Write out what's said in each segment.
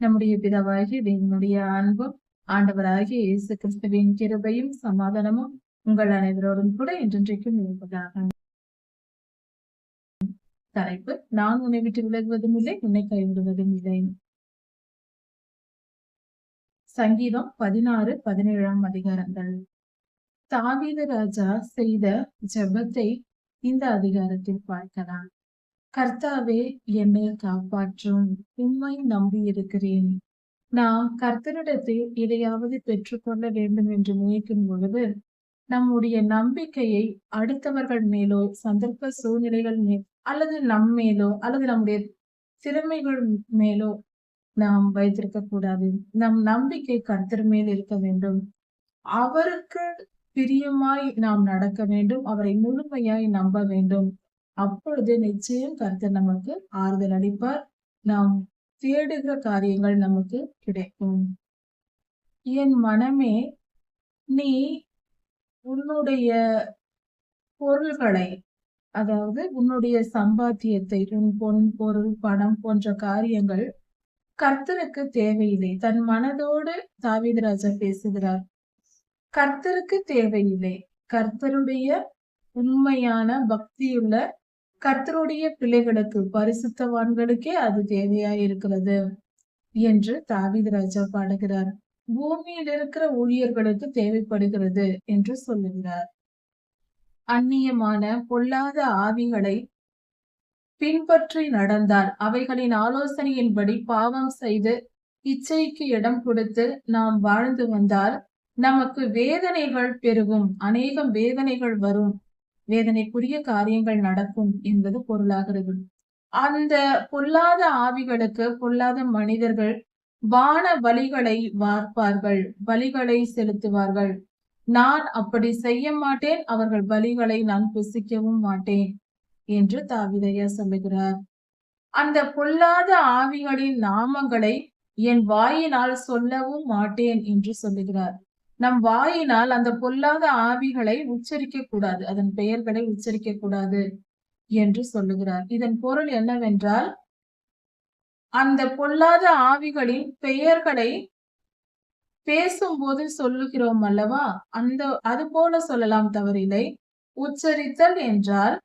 நம்முடைய பிதாவாகிய தேவனுடைய அன்பும் ஆண்டவராகிய இயேசு கிறிஸ்துவின் கிருபையும் சமாதானமும் உங்கள் அனைவரோடும் கூட என்றென்றைக்கும் இருப்பதாக. தலைப்பு: நான் உன்னை விட்டு விலகுவதும் இல்லை, உன்னை கைவிடுவதும் இல்லை. சங்கீதம் 16, 17 அதிகாரங்கள். தாவீது ராஜா செய்த ஜெபத்தை இந்த அதிகாரத்தில் பார்க்கலாம். கர்த்தாவே, என்னை காப்பாற்றும், உம்மை நம்பி இருக்கிறேன். நாம் கர்த்தரிடத்தில் எதையாவது பெற்றுக்கொள்ள வேண்டும் என்று நினைக்கும் பொழுது நம்முடைய நம்பிக்கையை அடுத்தவர்கள் மேலோ, சந்தர்ப்ப சூழ்நிலைகள் மேல், அல்லது நம் மேலோ, அல்லது நம்முடைய திறமைகள் மேலோ நாம் வைத்திருக்க கூடாது. நம் நம்பிக்கை கர்த்தர் மேல் இருக்க வேண்டும். அவருக்கு பிரியமாய் நாம் நடக்க வேண்டும். அவரை முழுமையாய் நம்ப வேண்டும். அப்பொழுது நிச்சயம் கர்த்தர் நமக்கு ஆறுதல் அளிப்பார். நாம் தேடுகிற காரியங்கள் நமக்கு கிடைக்கும். என் மனமே, நீ உன்னுடைய பொருள்களை, அதாவது உன்னுடைய சம்பாத்தியத்தை, உன் பொன் பொருள் பணம் போன்ற காரியங்கள் கர்த்தருக்கு தேவையில்லை. தன் மனதோடு தாவீது ராஜா பேசுகிறார். கர்த்தருக்கு தேவையில்லை. கர்த்தருடைய உண்மையான பக்தியுள்ள கர்த்தருடைய பிள்ளைகளுக்கு, பரிசுத்தவான்களுக்கே அது தேவையாய் இருக்கிறது என்று தாவீது ராஜா பாடுகிறார். பூமியில் இருக்கிற ஊழியர்களுக்கு தேவைப்படுகிறது என்று சொல்லுகிறார். அந்நியமான பொல்லாத ஆவிகளை பின்பற்றி நடந்தால், அவைகளின் ஆலோசனையின்படி பாவம் செய்து இச்சைக்கு இடம் கொடுத்து நாம் வாழ்ந்து வந்தால் நமக்கு வேதனைகள் பெருகும். அநேகம் வேதனைகள் வரும். வேதனைக்குரிய காரியங்கள் நடக்கும் என்பது பொருளாகிறது. அந்த பொல்லாத ஆவிகளுக்கு பொல்லாத மனிதர்கள் வான பலிகளை வார்ப்பார்கள், பலிகளை செலுத்துவார்கள். நான் அப்படி செய்ய மாட்டேன், அவர்கள் பலிகளை நான் புசிக்கவும் மாட்டேன் என்று தாவீதையா சொல்லுகிறார். அந்த பொல்லாத ஆவிகளின் நாமங்களை என் வாயினால் சொல்லவும் மாட்டேன் என்று சொல்லுகிறார். நம் வாயினால் அந்த பொல்லாத ஆவிகளை உச்சரிக்க கூடாது, அதன் பெயர்களை உச்சரிக்க கூடாது என்று சொல்லுகிறார். இதன் பொருள் என்னவென்றால், அந்த பொல்லாத ஆவிகளின் பெயர்களை பேசும்போது சொல்லுகிறோம் அல்லவா, அது போல சொல்லலாம், தவறில்லை. உச்சரித்தல் என்றால்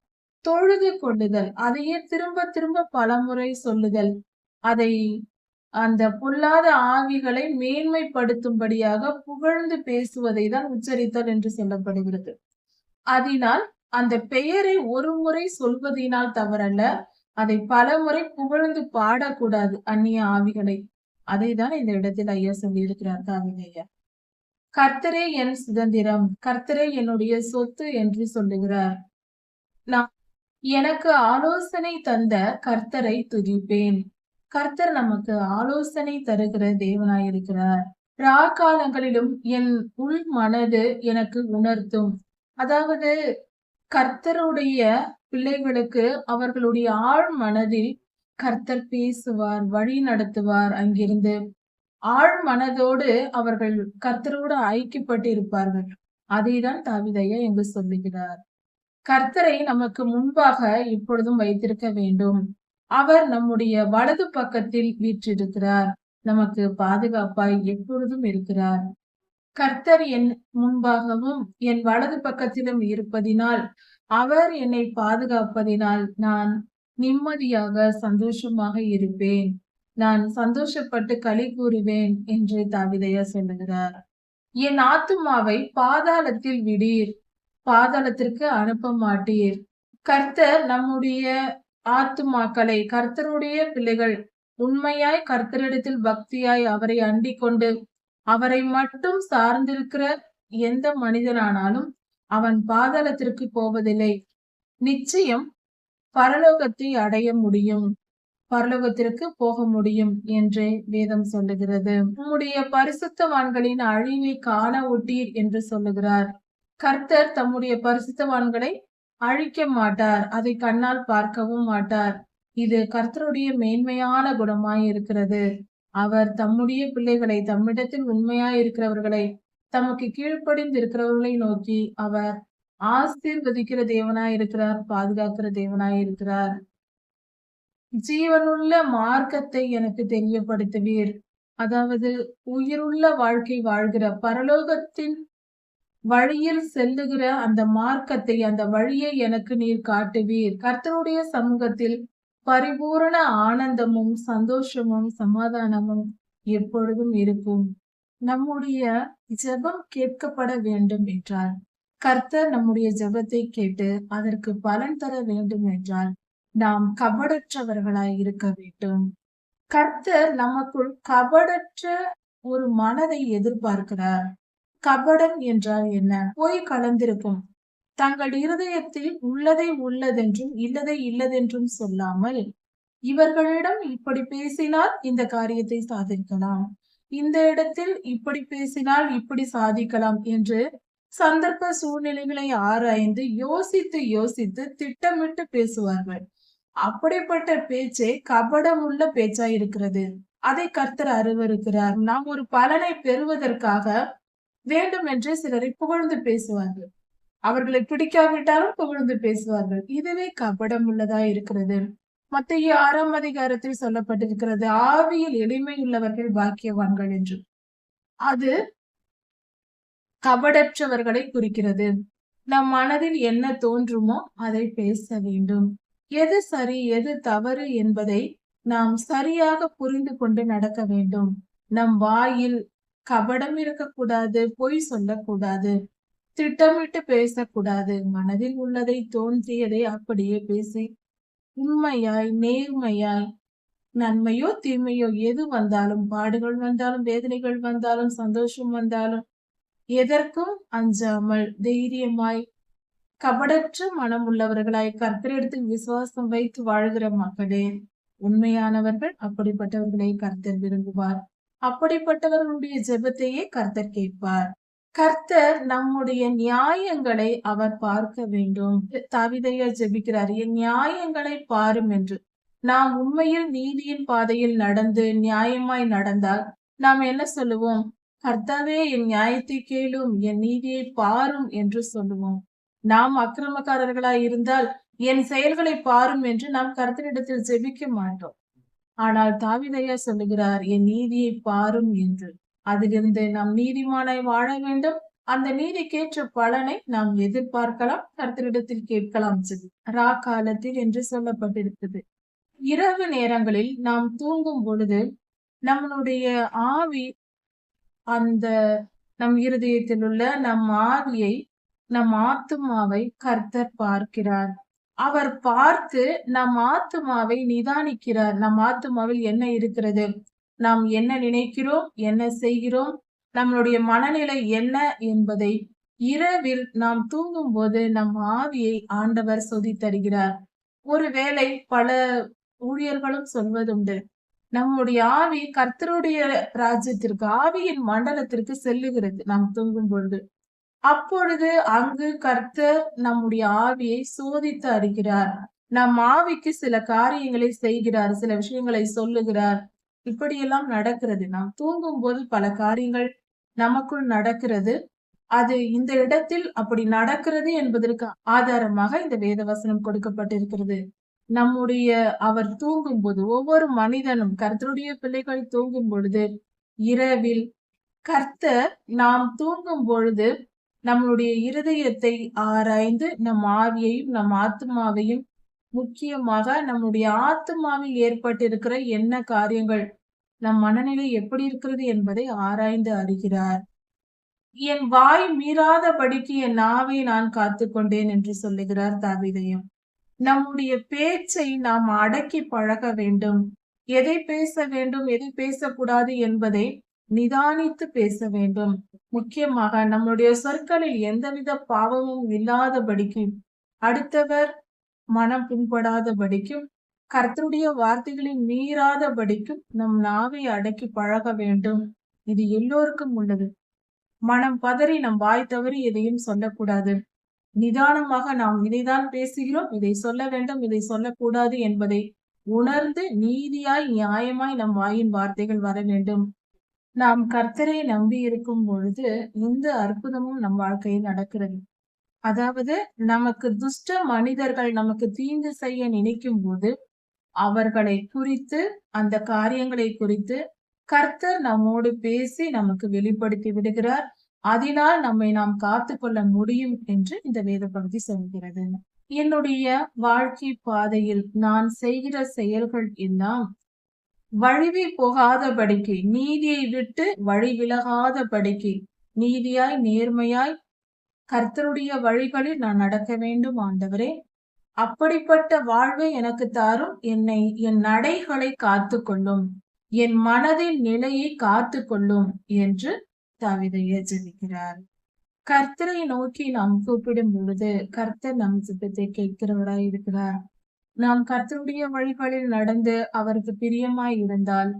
தொழுது கொள்ளுதல், அதையே திரும்ப திரும்ப பலமுறை சொல்லுதல், அதை அந்த பொல்லாத ஆவிகளை மேன்மைப்படுத்தும்படியாக புகழ்ந்து பேசுவதை தான் உச்சரித்தல் என்று சொல்லப்படுகிறது. அதனால் அந்த பெயரை ஒரு முறை சொல்வதனால் தவறல்ல, அதை பல முறை புகழ்ந்து பாடக்கூடாது அந்நிய ஆவிகளை. அதை தான் இந்த இடத்தில் ஐயா சொல்லி இருக்கிறார் தாவீது ஐயா. கர்த்தரே என் சுதந்திரம், கர்த்தரே என்னுடைய சொத்து என்று சொல்லுகிறார். நான் எனக்கு ஆலோசனை தந்த கர்த்தரை துதிப்பேன். கர்த்தர் நமக்கு ஆலோசனை தருகிற தேவனாயிருக்கிறார். காலங்களிலும் என் உள் மனது எனக்கு உணர்த்தும். அதாவது கர்த்தருடைய பிள்ளைகளுக்கு அவர்களுடைய ஆழ் மனதில் கர்த்தர் பேசுவார், வழி நடத்துவார். அங்கிருந்து ஆழ் மனதோடு அவர்கள் கர்த்தரோடு ஐக்கியப்பட்டு இருப்பார்கள். அதைதான் தாவீதையா இங்கு சொல்லுகிறார். கர்த்தரை நமக்கு முன்பாக இப்பொழுதும் வைத்திருக்க வேண்டும். அவர் நம்முடைய வலது பக்கத்தில் வீற்றிருக்கிறார். நமக்கு பாதுகாப்பாய் எப்பொழுதும் இருக்கிறார். கர்த்தர் என் முன்பாகவும் என் வலது பக்கத்திலும் இருப்பதினால், அவர் என்னை பாதுகாப்பதினால் நான் நிம்மதியாக சந்தோஷமாக இருப்பேன். நான் சந்தோஷப்பட்டு களி கூறுவேன் என்று தாவீதையா சொல்லுகிறார். என் ஆத்துமாவை பாதாளத்தில் விடீர், பாதாளத்திற்கு அனுப்ப மாட்டீர். கர்த்தர் நம்முடைய ஆத்துமாக்களை, கர்த்தருடைய பிள்ளைகள் உண்மையாய் கர்த்தரிடத்தில் பக்தியாய் அவரை அண்டிக் கொண்டு அவரை மட்டும் சார்ந்திருக்கிற எந்த மனிதனானாலும் அவன் பாதாளத்திற்கு போவதில்லை. நிச்சயம் பரலோகத்தை அடைய முடியும், பரலோகத்திற்கு போக முடியும் என்றே வேதம் சொல்லுகிறது. நம்முடைய பரிசுத்தவான்களின் அழிவை காண ஒட்டீர் என்று சொல்லுகிறார். கர்த்தர் தம்முடைய பரிசுத்தவான்களை அழிக்க மாட்டார், அதை கண்ணால் பார்க்கவும் மாட்டார். இது கர்த்தருடைய மேன்மையான குணமாய் இருக்கிறது. அவர் தம்முடைய பிள்ளைகளை, தம்மிடத்தில் உண்மையாய் இருக்கிறவர்களை, தமக்கு கீழ்ப்படிந்து இருக்கிறவர்களை நோக்கி அவர் ஆசீர்வதிக்கிற தேவனாய் இருக்கிறார், பாதுகாக்கிற தேவனாய் இருக்கிறார். ஜீவனுள்ள மார்க்கத்தை எனக்கு தெரியப்படுத்துவீர். அதாவது உயிருள்ள வாழ்க்கை வாழ்கிற பரலோகத்தின் வழியில் செல்லுகிற அந்த மார்க்கத்தை, அந்த வழியை எனக்கு நீர் காட்டுவீர். கர்த்தருடைய சமூகத்தில் பரிபூரண ஆனந்தமும் சந்தோஷமும் சமாதானமும் எப்பொழுதும் இருக்கும். நம்முடைய ஜெபம் கேட்கப்பட வேண்டும் என்றால், கர்த்தர் நம்முடைய ஜெபத்தை கேட்டு அதற்கு பலன் தர வேண்டும் என்றால், நாம் கபடற்றவர்களாய் இருக்க வேண்டும். கர்த்தர் நமக்குள் கபடற்ற ஒரு மனதை எதிர்பார்க்கிறார். கபடம் என்றால் என்ன? பொய் கலந்திருக்கும். தங்கள் இருதயத்தில் உள்ளதை உள்ளதென்றும் இல்லதை இல்லதென்றும் சொல்லாமல், இவர்களிடம் இப்படி பேசினால் இந்த காரியத்தை சாதிக்கலாம், இந்த இடத்தில் இப்படி பேசினால் இப்படி சாதிக்கலாம் என்று சந்தர்ப்ப சூழ்நிலைகளை ஆராய்ந்து யோசித்து யோசித்து திட்டமிட்டு பேசுவார்கள். அப்படிப்பட்ட பேச்சே கபடமுள்ள பேச்சாய் இருக்கிறது. அதை கர்த்தர் அருவருக்கிறார். நாம் ஒரு பலனை பெறுவதற்காக வேண்டுமென்றே சிலரை புகழ்ந்து பேசுவார்கள். அவர்களை பிடிக்காவிட்டாலும் புகழ்ந்து பேசுவார்கள். இதுவே கபடம் உள்ளதா இருக்கிறது. மத்தேயு 6ஆம் அதிகாரத்தில் சொல்லப்பட்டிருக்கிறது, ஆவியில் எளிமையுள்ளவர்கள் பாக்கியவான்கள் என்று. அது கபடற்றவர்களை குறிக்கிறது. நம் மனதில் என்ன தோன்றுமோ அதை பேச வேண்டும். எது சரி எது தவறு என்பதை நாம் சரியாக புரிந்து கொண்டு நடக்க வேண்டும். நம் வாயில் கபடம் இருக்கக்கூடாது, பொய் சொல்லக்கூடாது, திட்டமிட்டு பேசக்கூடாது. மனதில் உள்ளதை தோன்றியதை அப்படியே பேசி உண்மையாய் நேர்மையாய், நன்மையோ தீமையோ எது வந்தாலும், பாடுகள் வந்தாலும், வேதனைகள் வந்தாலும், சந்தோஷம் வந்தாலும், எதற்கும் அஞ்சாமல் தைரியமாய் கபடற்ற மனம் உள்ளவர்களாய் கர்த்தரிடத்தில் விசுவாசம் வைத்து வாழ்கிற மக்களே உண்மையானவர்கள். அப்படிப்பட்டவர்களை கர்த்தர் விரும்புவார். அப்படிப்பட்டவர்களுடைய ஜெபத்தையே கர்த்தர் கேட்பார். கர்த்தர் நம்முடைய நியாயங்களை அவர் பார்க்க வேண்டும். தாவீதையா ஜெபிக்கிறார், என் நியாயங்களை பாரும் என்று. நாம் உண்மையில் நீதியின் பாதையில் நடந்து நியாயமாய் நடந்தால் நாம் என்ன சொல்லுவோம்? கர்த்தாவே, என் நியாயத்தை கேளும், என் நீதியை பாரும் என்று சொல்லுவோம். நாம் அக்கிரமக்காரர்களாய் இருந்தால் என் செயல்களை பாரும் என்று நாம் கர்த்தரிடத்தில் ஜெபிக்க மாட்டோம். ஆனால் தாவீதையா சொல்லுகிறார், என் நீதியை பாரும் என்று. அதிலிருந்து நாம் நீதிமானாய் வாழ வேண்டும். அந்த நீதிக்கேற்ற பலனை நாம் எதிர்பார்க்கலாம், கர்த்தரிடத்தில் கேட்கலாம். ரா காலத்தில் என்று சொல்லப்பட்டிருக்கிறது. இரவு நேரங்களில் நாம் தூங்கும் பொழுது நம்மளுடைய ஆவி, அந்த நம் இருதயத்தில் உள்ள நம் ஆவியை, நம் ஆத்துமாவை கர்த்தர் பார்க்கிறார். அவர் பார்த்து நம் ஆத்துமாவை நிதானிக்கிறார். நம் ஆத்துமாவில் என்ன இருக்கிறது, நாம் என்ன நினைக்கிறோம், என்ன செய்கிறோம், நம்மளுடைய மனநிலை என்ன என்பதை இரவில் நாம் தூங்கும் போது நம் ஆவியை ஆண்டவர் சோதித்தருகிறார். ஒருவேளை பல ஊழியர்களும் சொல்வதுண்டு, நம்முடைய ஆவி கர்த்தருடைய ராஜ்யத்திற்கு, ஆவியின் மண்டலத்திற்கு செல்லுகிறது நாம் தூங்கும் பொழுது. அப்பொழுது அங்கு கர்த்தர் நம்முடைய ஆவியை சோதித்து அறிகிறார். நம் ஆவிக்கு சில காரியங்களை செய்கிறார், சில விஷயங்களை சொல்லுகிறார். இப்படியெல்லாம் நடக்கிறது. நாம் தூங்கும் போது பல காரியங்கள் நமக்குள் நடக்கிறது. அது இந்த இடத்தில் அப்படி நடக்கிறது என்பதற்கு ஆதாரமாக இந்த வேத வசனம் கொடுக்கப்பட்டிருக்கிறது. நம்முடைய அவர் தூங்கும் போது, ஒவ்வொரு மனிதனும், கர்த்தருடைய பிள்ளைகள் தூங்கும் பொழுது, இரவில் கர்த்தர் நாம் தூங்கும் பொழுது நம்முடைய இருதயத்தை ஆராய்ந்து நம் ஆவியையும் நம் ஆத்மாவையும், முக்கியமாக நம்முடைய ஆத்மாவில் ஏற்பட்டிருக்கிற என்ன காரியங்கள், நம் மனநிலை எப்படி இருக்கிறது என்பதை ஆராய்ந்து அறிகிறார். என் வாய் மீறாதபடிக்கு என் நாவை நான் காத்து கொண்டேன் என்று சொல்லுகிறார் தாவீதையும். நம்முடைய பேச்சை நாம் அடக்கி பழக வேண்டும். எதை பேச வேண்டும், எதை பேசக்கூடாது என்பதை நிதானித்து பேச வேண்டும். முக்கியமாக நம்முடைய சொற்களில் எந்தவித பாவமும் இல்லாதபடிக்கும், அடுத்தவர் மனம் புண்படாதபடிக்கும், கர்த்தருடைய வார்த்தைகளை மீறாதபடிக்கும் நம் நாவை அடக்கி பழக வேண்டும். இது எல்லோருக்கும் உள்ளது. மனம் பதறி நம் வாய் தவறி எதையும் சொல்லக்கூடாது. நிதானமாக நாம் இதைதான் பேசுகிறோம், இதை சொல்ல வேண்டும், இதை சொல்லக்கூடாது என்பதை உணர்ந்து நீதியாய் நியாயமாய் நம் வாயின் வார்த்தைகள் வர வேண்டும். நாம் கர்த்தரை நம்பி இருக்கும் பொழுது இந்த அற்புதமும் நம் வாழ்க்கையில் நடக்கிறது. அதாவது நமக்கு துஷ்ட மனிதர்கள் நமக்கு தீங்கு செய்ய நினைக்கும் போது அவர்களை குறித்து, அந்த காரியங்களை குறித்து கர்த்தர் நம்மோடு பேசி நமக்கு வெளிப்படுத்தி விடுகிறார். அதனால் நம்மை நாம் காத்துக்கொள்ள முடியும் என்று இந்த வேத பகுதி சொல்கிறது. என்னுடைய வாழ்க்கை பாதையில் நான் செய்கிற செயல்கள் எல்லாம் வழுவி போகாதபடிக்கு, நீதியை விட்டு வழி விலகாதபடிக்கு, நீதியாய் நேர்மையாய் கர்த்தருடைய வழிகளில் நான் நடக்க வேண்டும் ஆண்டவரே. அப்படிப்பட்ட வாழ்வை எனக்கு தாரும். என் நடைகளை காத்துக்கொள்ளும், என் மனதின் நிலையை காத்துக்கொள்ளும் என்று தாவீது ஜெபிக்கிறார். கர்த்தரை நோக்கி நாம் கூப்பிடும் பொழுது கர்த்தர் நம் ஜெபத்தை கேட்கிறவராய் இருக்கிறார். நாம் கர்த்தருடைய வழிகளில் நடந்து அவருக்கு பிரியமாய் இருந்தால்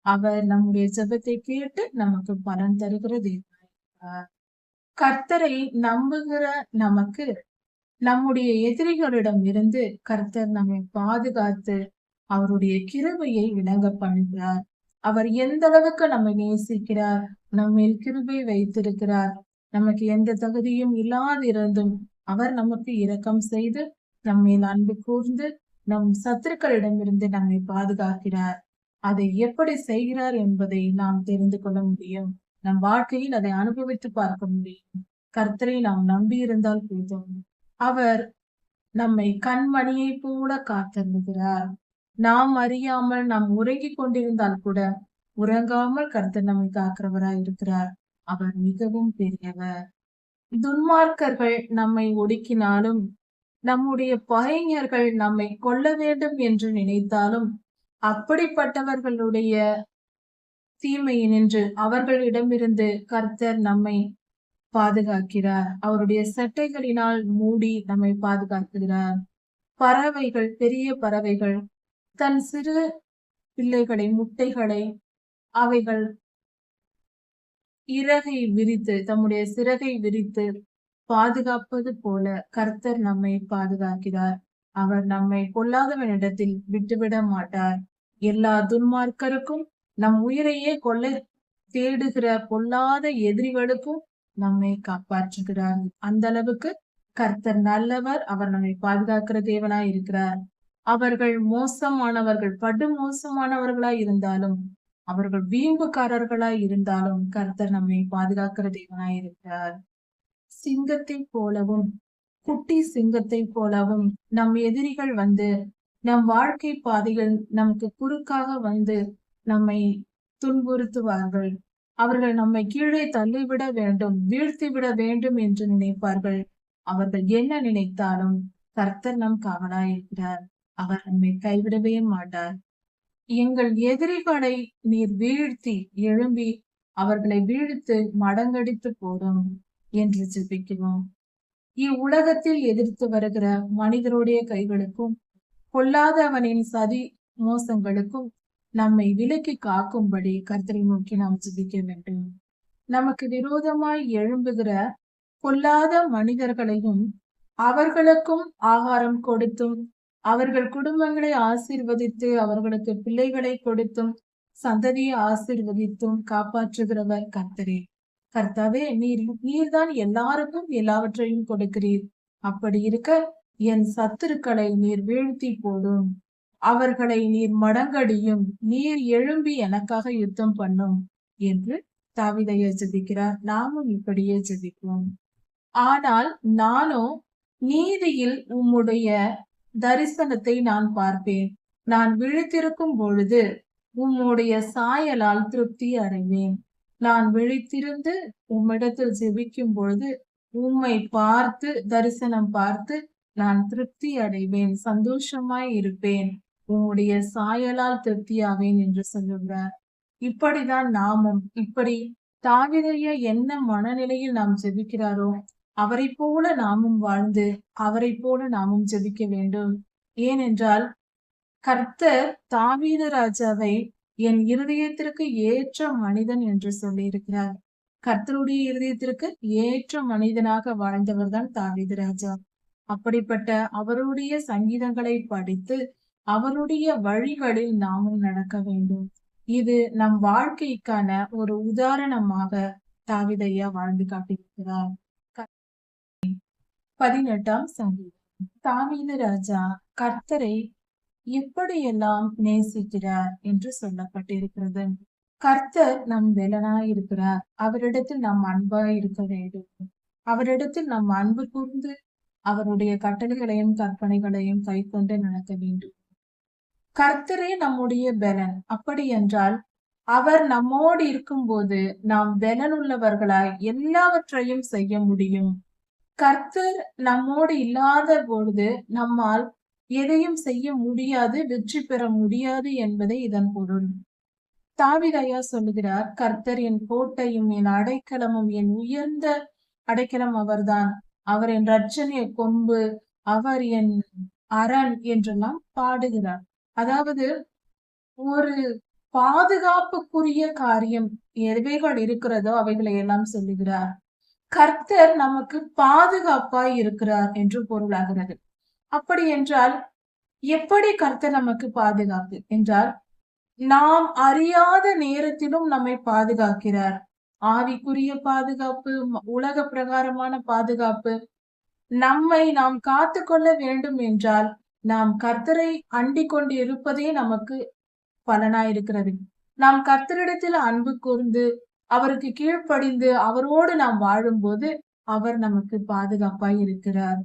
அவர் நம்முடைய ஜெபத்தை கேட்டு நமக்கு பலன் தருகிற தேவனாய். கர்த்தரை நம்புகிற நமக்கு நம்முடைய எதிரிகளிடம் இருந்து கர்த்தர் நம்மை பாதுகாத்து அவருடைய கிருபையை விளங்க பண்ணுகிறார். அவர் எந்த அளவுக்கு நம்மை நேசிக்கிறார், நம்மில் கிருபை வைத்திருக்கிறார். நமக்கு எந்த தகுதியும் இல்லாதிருந்தும் அவர் நமக்கு இரக்கம் செய்து நம்மை அன்பு கூர்ந்து நம் சத்துருக்களிடமிருந்து நம்மை பாதுகாக்கிறார். அதை எப்படி செய்கிறார் என்பதை நாம் தெரிந்து கொள்ள முடியும். நம் வாழ்க்கையில் அதை அனுபவித்து பார்க்க முடியும். கர்த்தரை நாம் நம்பி இருந்தால் போதும். அவர் நம்மை கண்மணியை போல காத்தருகிறார். நாம் அறியாமல் நாம் உறங்கிக் கொண்டிருந்தால் கூட உறங்காமல் கர்த்தர் நம்மை காக்கிறவராய் இருக்கிறார். அவர் மிகவும் பெரியவர். துன்மார்க்கர்கள் நம்மை ஒடுக்கினாலும், நம்முடைய பகைஞர்கள் நம்மை கொல்ல வேண்டும் என்று நினைத்தாலும், அப்படிப்பட்டவர்களுடைய தீமையை நின்று அவர்களிடமிருந்து கர்த்தர் நம்மை பாதுகாக்கிறார். அவருடைய சட்டைகளினால் மூடி நம்மை பாதுகாக்கிறார். பறவைகள், பெரிய பறவைகள் தன் சிறு பிள்ளைகளை, முட்டைகளை அவைகள் இறகை விரித்து, தம்முடைய சிறகை விரித்து பாதுகாப்பது போல கர்த்தர் நம்மை பாதுகாக்கிறார். அவர் நம்மை பொல்லாதவனிடத்தில் விட்டுவிட மாட்டார். எல்லா துன்மார்க்கருக்கும், நம் உயிரையே கொல்ல தேடுகிற பொல்லாத எதிரிகளுக்கும் நம்மை காப்பாற்றுகிறார். அந்த அளவுக்கு கர்த்தர் நல்லவர். அவர் நம்மை பாதுகாக்கிற தேவனாய் இருக்கிறார். அவர்கள் மோசமானவர்கள், படு மோசமானவர்களாய் இருந்தாலும், அவர்கள் வீம்புக்காரர்களாய் இருந்தாலும் கர்த்தர் நம்மை பாதுகாக்கிற தேவனாய் இருக்கிறார். சிங்கத்தை போலவும், குட்டி சிங்கத்தை போலவும் நம் எதிரிகள் வந்து நம் வாழ்க்கை பாதைகள் நமக்கு குறுக்காக வந்து நம்மை துன்புறுத்துவார்கள். அவர்கள் நம்மை கீழே தள்ளிவிட வேண்டும், வீழ்த்தி விட வேண்டும் என்று நினைப்பார்கள். அவர்கள் என்ன நினைத்தாலும் கர்த்தர் நம் காவலாய் இருக்கிறார். அவர் நம்மை கைவிடவே மாட்டார். எங்கள் எதிரிகளை நீர் வீழ்த்தி எழும்பி அவர்களை வீழ்த்து மடங்கடித்து போடும் என்று ஜெபிக்கிறோம். இவ்வுலகத்தில் எதிர்த்து வருகிற மனிதருடைய கைகளுக்கும், பொல்லாதவனின் சதி மோசங்களுக்கும் நம்மை விலக்கி காக்கும்படி கர்த்தரை நோக்கி நாம் ஜெபிக்க வேண்டும். நமக்கு விரோதமாய் எழும்புகிற பொல்லாத மனிதர்களையும் அவர்களுக்கும் ஆகாரம் கொடுத்தும், அவர்கள் குடும்பங்களை ஆசீர்வதித்து, அவர்களுக்கு பிள்ளைகளை கொடுத்தும், சந்ததியை ஆசீர்வதித்தும் காப்பாற்றுகிறவர் கர்த்தரே. கர்த்தாவே, நீர்தான் எல்லாருக்கும் எல்லாவற்றையும் கொடுக்கிறீர். அப்படி இருக்க என் சத்துருக்களை நீர் வீழ்த்தி போடும், அவர்களை நீர் மடங்கடியும், நீர் எழும்பி எனக்காக யுத்தம் பண்ணும் என்று தாவீது ஜெபிக்கிறார். நாமும் இப்படியே ஜெபிப்போம். ஆனால் நானோ நீதியில் உம்முடைய தரிசனத்தை நான் பார்ப்பேன். நான் விழித்திருக்கும் பொழுது உம்முடைய சாயலால் திருப்தி அடைவேன். நான் விழித்திருந்து உம்மிடத்தில் ஜெபிக்கும் பொழுது உம்மை பார்த்து, தரிசனம் பார்த்து நான் திருப்தி அடைவேன், சந்தோஷமாய் இருப்பேன், உம்முடைய சாயலால் திருப்தியாவேன் என்று சொல்லுகிறார். இப்படிதான் நாமும், இப்படி தாவீதைய என்ன மனநிலையில் நாம் ஜெபிக்கிறாரோ அவரை போல நாமும் வாழ்ந்து அவரை போல நாமும் ஜெபிக்க வேண்டும். ஏனென்றால் கர்த்தர் தாவீது ராஜாவை என் இருதயத்திற்கு ஏற்ற மனிதன் என்று சொல்லி இருக்கிறார். கர்த்தருடைய இருதயத்திற்கு ஏற்ற மனிதனாக வாழ்ந்தவர் தான் தாவீது ராஜா. அப்படிப்பட்ட அவருடைய சங்கீதங்களை படித்து அவருடைய வழிகளில் நாமும் நடக்க வேண்டும். இது நம் வாழ்க்கைக்கான ஒரு உதாரணமாக தாவீதையா வாழ்ந்து காட்டியிருக்கிறார். 18ஆம் சங்கீதம். தாவீது ராஜா கர்த்தரை எப்படியெல்லாம் நேசிக்கிறார் என்று சொல்லப்பட்டிருக்கிறது. கர்த்தர் நம் பெலனாய் இருக்கிறார். அவரிடத்தில் நாம் அன்பாய் இருக்க வேண்டும். அவரிடத்தில் நாம் அன்பு கூர்ந்து அவருடைய கட்டளைகளையும் கற்பனைகளையும் கைக்கொண்டு நடக்க வேண்டும். கர்த்தரே நம்முடைய பெலன். அப்படி என்றால் அவர் நம்மோடு இருக்கும்போது நாம் பெலனுள்ளவர்களாய் எல்லாவற்றையும் செய்ய முடியும். கர்த்தர் நம்மோடு இல்லாத பொழுது நம்மால் எதையும் செய்ய முடியாது, வெற்றி பெற முடியாது என்பதே இதன் பொருள். தாவீது ஐயா சொல்லுகிறார், கர்த்தர் என் கோட்டையும் என் அடைக்கலமும், என் உயர்ந்த அடைக்கலம் அவர்தான். அவர் என் இரட்சணிய கொம்பு, அவர் என் அரண் என்றெல்லாம் பாடுகிறார். அதாவது ஒரு பாதுகாப்புக்குரிய காரியம் எவைகள் இருக்கிறதோ அவைகளை எல்லாம் சொல்லுகிறார். கர்த்தர் நமக்கு பாதுகாப்பாய் இருக்கிறார் என்று பொருளாகிறது. அப்படி என்றால் எப்படி கர்த்தர் நமக்கு பாதுகாப்பு என்றால், நாம் அறியாத நேரத்திலும் நம்மை பாதுகாக்கிறார். ஆவிக்குரிய பாதுகாப்பு, உலக பிரகாரமான பாதுகாப்பு. நம்மை நாம் காத்து கொள்ள வேண்டும் என்றால் நாம் கர்த்தரை அண்டிக் கொண்டு இருப்பதே நமக்கு பலனாயிருக்கிறது. நாம் கர்த்தரிடத்தில் அன்பு கூர்ந்து அவருக்கு கீழ்ப்படிந்து அவரோடு நாம் வாழும்போது அவர் நமக்கு பாதுகாப்பாய் இருக்கிறார்.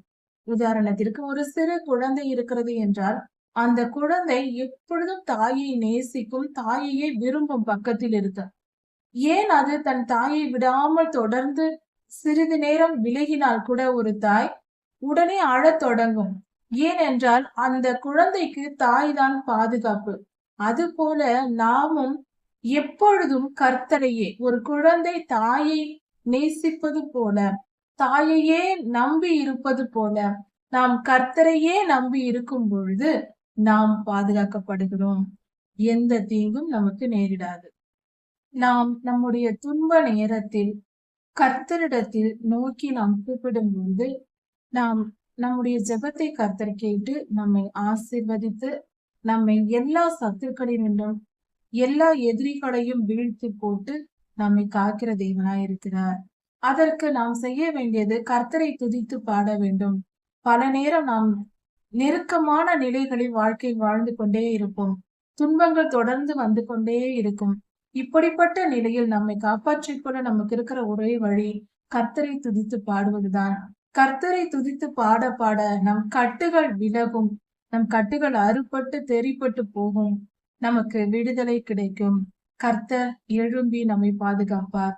உதாரணத்திற்கு ஒரு சிறு குழந்தை இருக்கிறது என்றால் அந்த குழந்தை எப்பொழுதும் தாயை நேசிக்கும், தாயையே விரும்பும் பக்கத்தில் இருக்க. ஏன் அது தன் தாயை விடாமல் தொடர்ந்து சிறிது நேரம் விலகினால் கூட ஒரு தாய் உடனே அழத் தொடங்கும். ஏனென்றால் அந்த குழந்தைக்கு தாய் தான் பாதுகாப்பு. அது போல நாமும் எப்பொழுதும் கர்த்தரையே, ஒரு குழந்தை தாயை நேசிப்பது போல, தாயையே நம்பி இருப்பது போல, நாம் கர்த்தரையே நம்பி இருக்கும் பொழுது நாம் பாதுகாக்கப்படுகிறோம். எந்த தீங்கும் நமக்கு நேரிடாது. நாம் நம்முடைய துன்ப நேரத்தில் கர்த்தரிடத்தில் நோக்கி நாம் கூப்பிடும் பொழுது நாம் நம்முடைய ஜெபத்தை கர்த்தர் கேட்டு நம்மை ஆசீர்வதித்து நம்மை எல்லா சத்துருக்களினின்றும் எல்லா எதிரிகளையும் வீழ்த்தி போட்டு நம்மை காக்கிற தேவனாய் இருக்கிறார். அதற்கு நாம் செய்ய வேண்டியது கர்த்தரை துதித்து பாட வேண்டும். பல நேரம் நாம் நெருக்கமான நிலைகளில் வாழ்க்கையில் வாழ்ந்து கொண்டே இருப்போம். துன்பங்கள் தொடர்ந்து வந்து கொண்டே இருக்கும். இப்படிப்பட்ட நிலையில் நம்மை காப்பாற்றிக் கொள்ள நமக்கு இருக்கிற ஒரே வழி கர்த்தரை துதித்து பாடுவதுதான். கர்த்தரை துதித்து பாட பாட நம் கட்டுகள் விலகும். நம் கட்டுகள் அறுபட்டு தெரிப்பட்டு போகும். நமக்கு விடுதலை கிடைக்கும். கர்த்தர் எழும்பி நம்மை பாதுகாப்பார்.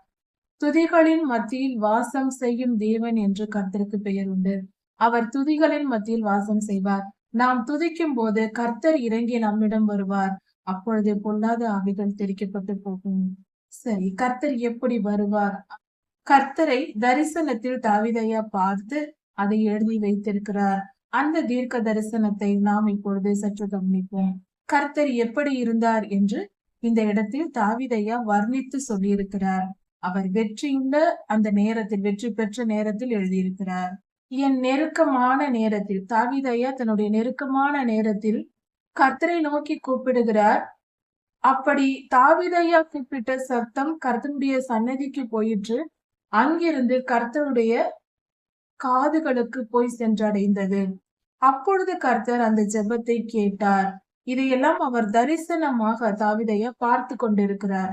துதிகளின் மத்தியில் வாசம் செய்யும் தேவன் என்று கர்த்தருக்கு பெயர் உண்டு. அவர் துதிகளின் மத்தியில் வாசம் செய்வார். நாம் துதிக்கும் போது கர்த்தர் இறங்கி நம்மிடம் வருவார். அப்பொழுது பொல்லாத ஆவிகள் தெரிக்கப்பட்டு போகும். சரி, கர்த்தர் எப்படி வருவார்? கர்த்தரை தரிசனத்தில் தாவீது ஐயா பார்த்து அதை எழுதி வைத்திருக்கிறார். அந்த தீர்க்க தரிசனத்தை நாம் இப்பொழுது சற்று கவனிப்போம். கர்த்தர் எப்படி இருந்தார் என்று இந்த இடத்தில் தாவீது ஐயா வர்ணித்து சொல்லியிருக்கிறார். அவர் வெற்றியுள்ள அந்த நேரத்தில், வெற்றி பெற்ற நேரத்தில் எழுதியிருக்கிறார். என் நெருக்கமான நேரத்தில், தாவீது ஐயா தன்னுடைய நெருக்கமான நேரத்தில் கர்த்தரை நோக்கி கூப்பிடுகிறார். அப்படி தாவீது ஐயா கூப்பிட்ட சத்தம் கர்த்தருடைய சன்னதிக்கு போயிற்று. அங்கிருந்து கர்த்தருடைய காதுகளுக்கு போய் சென்றடைந்தது. அப்பொழுது கர்த்தர் அந்த ஜெபத்தை கேட்டார். இதையெல்லாம் அவர் தரிசனமாக தாவீது ஐயா பார்த்து கொண்டிருக்கிறார்.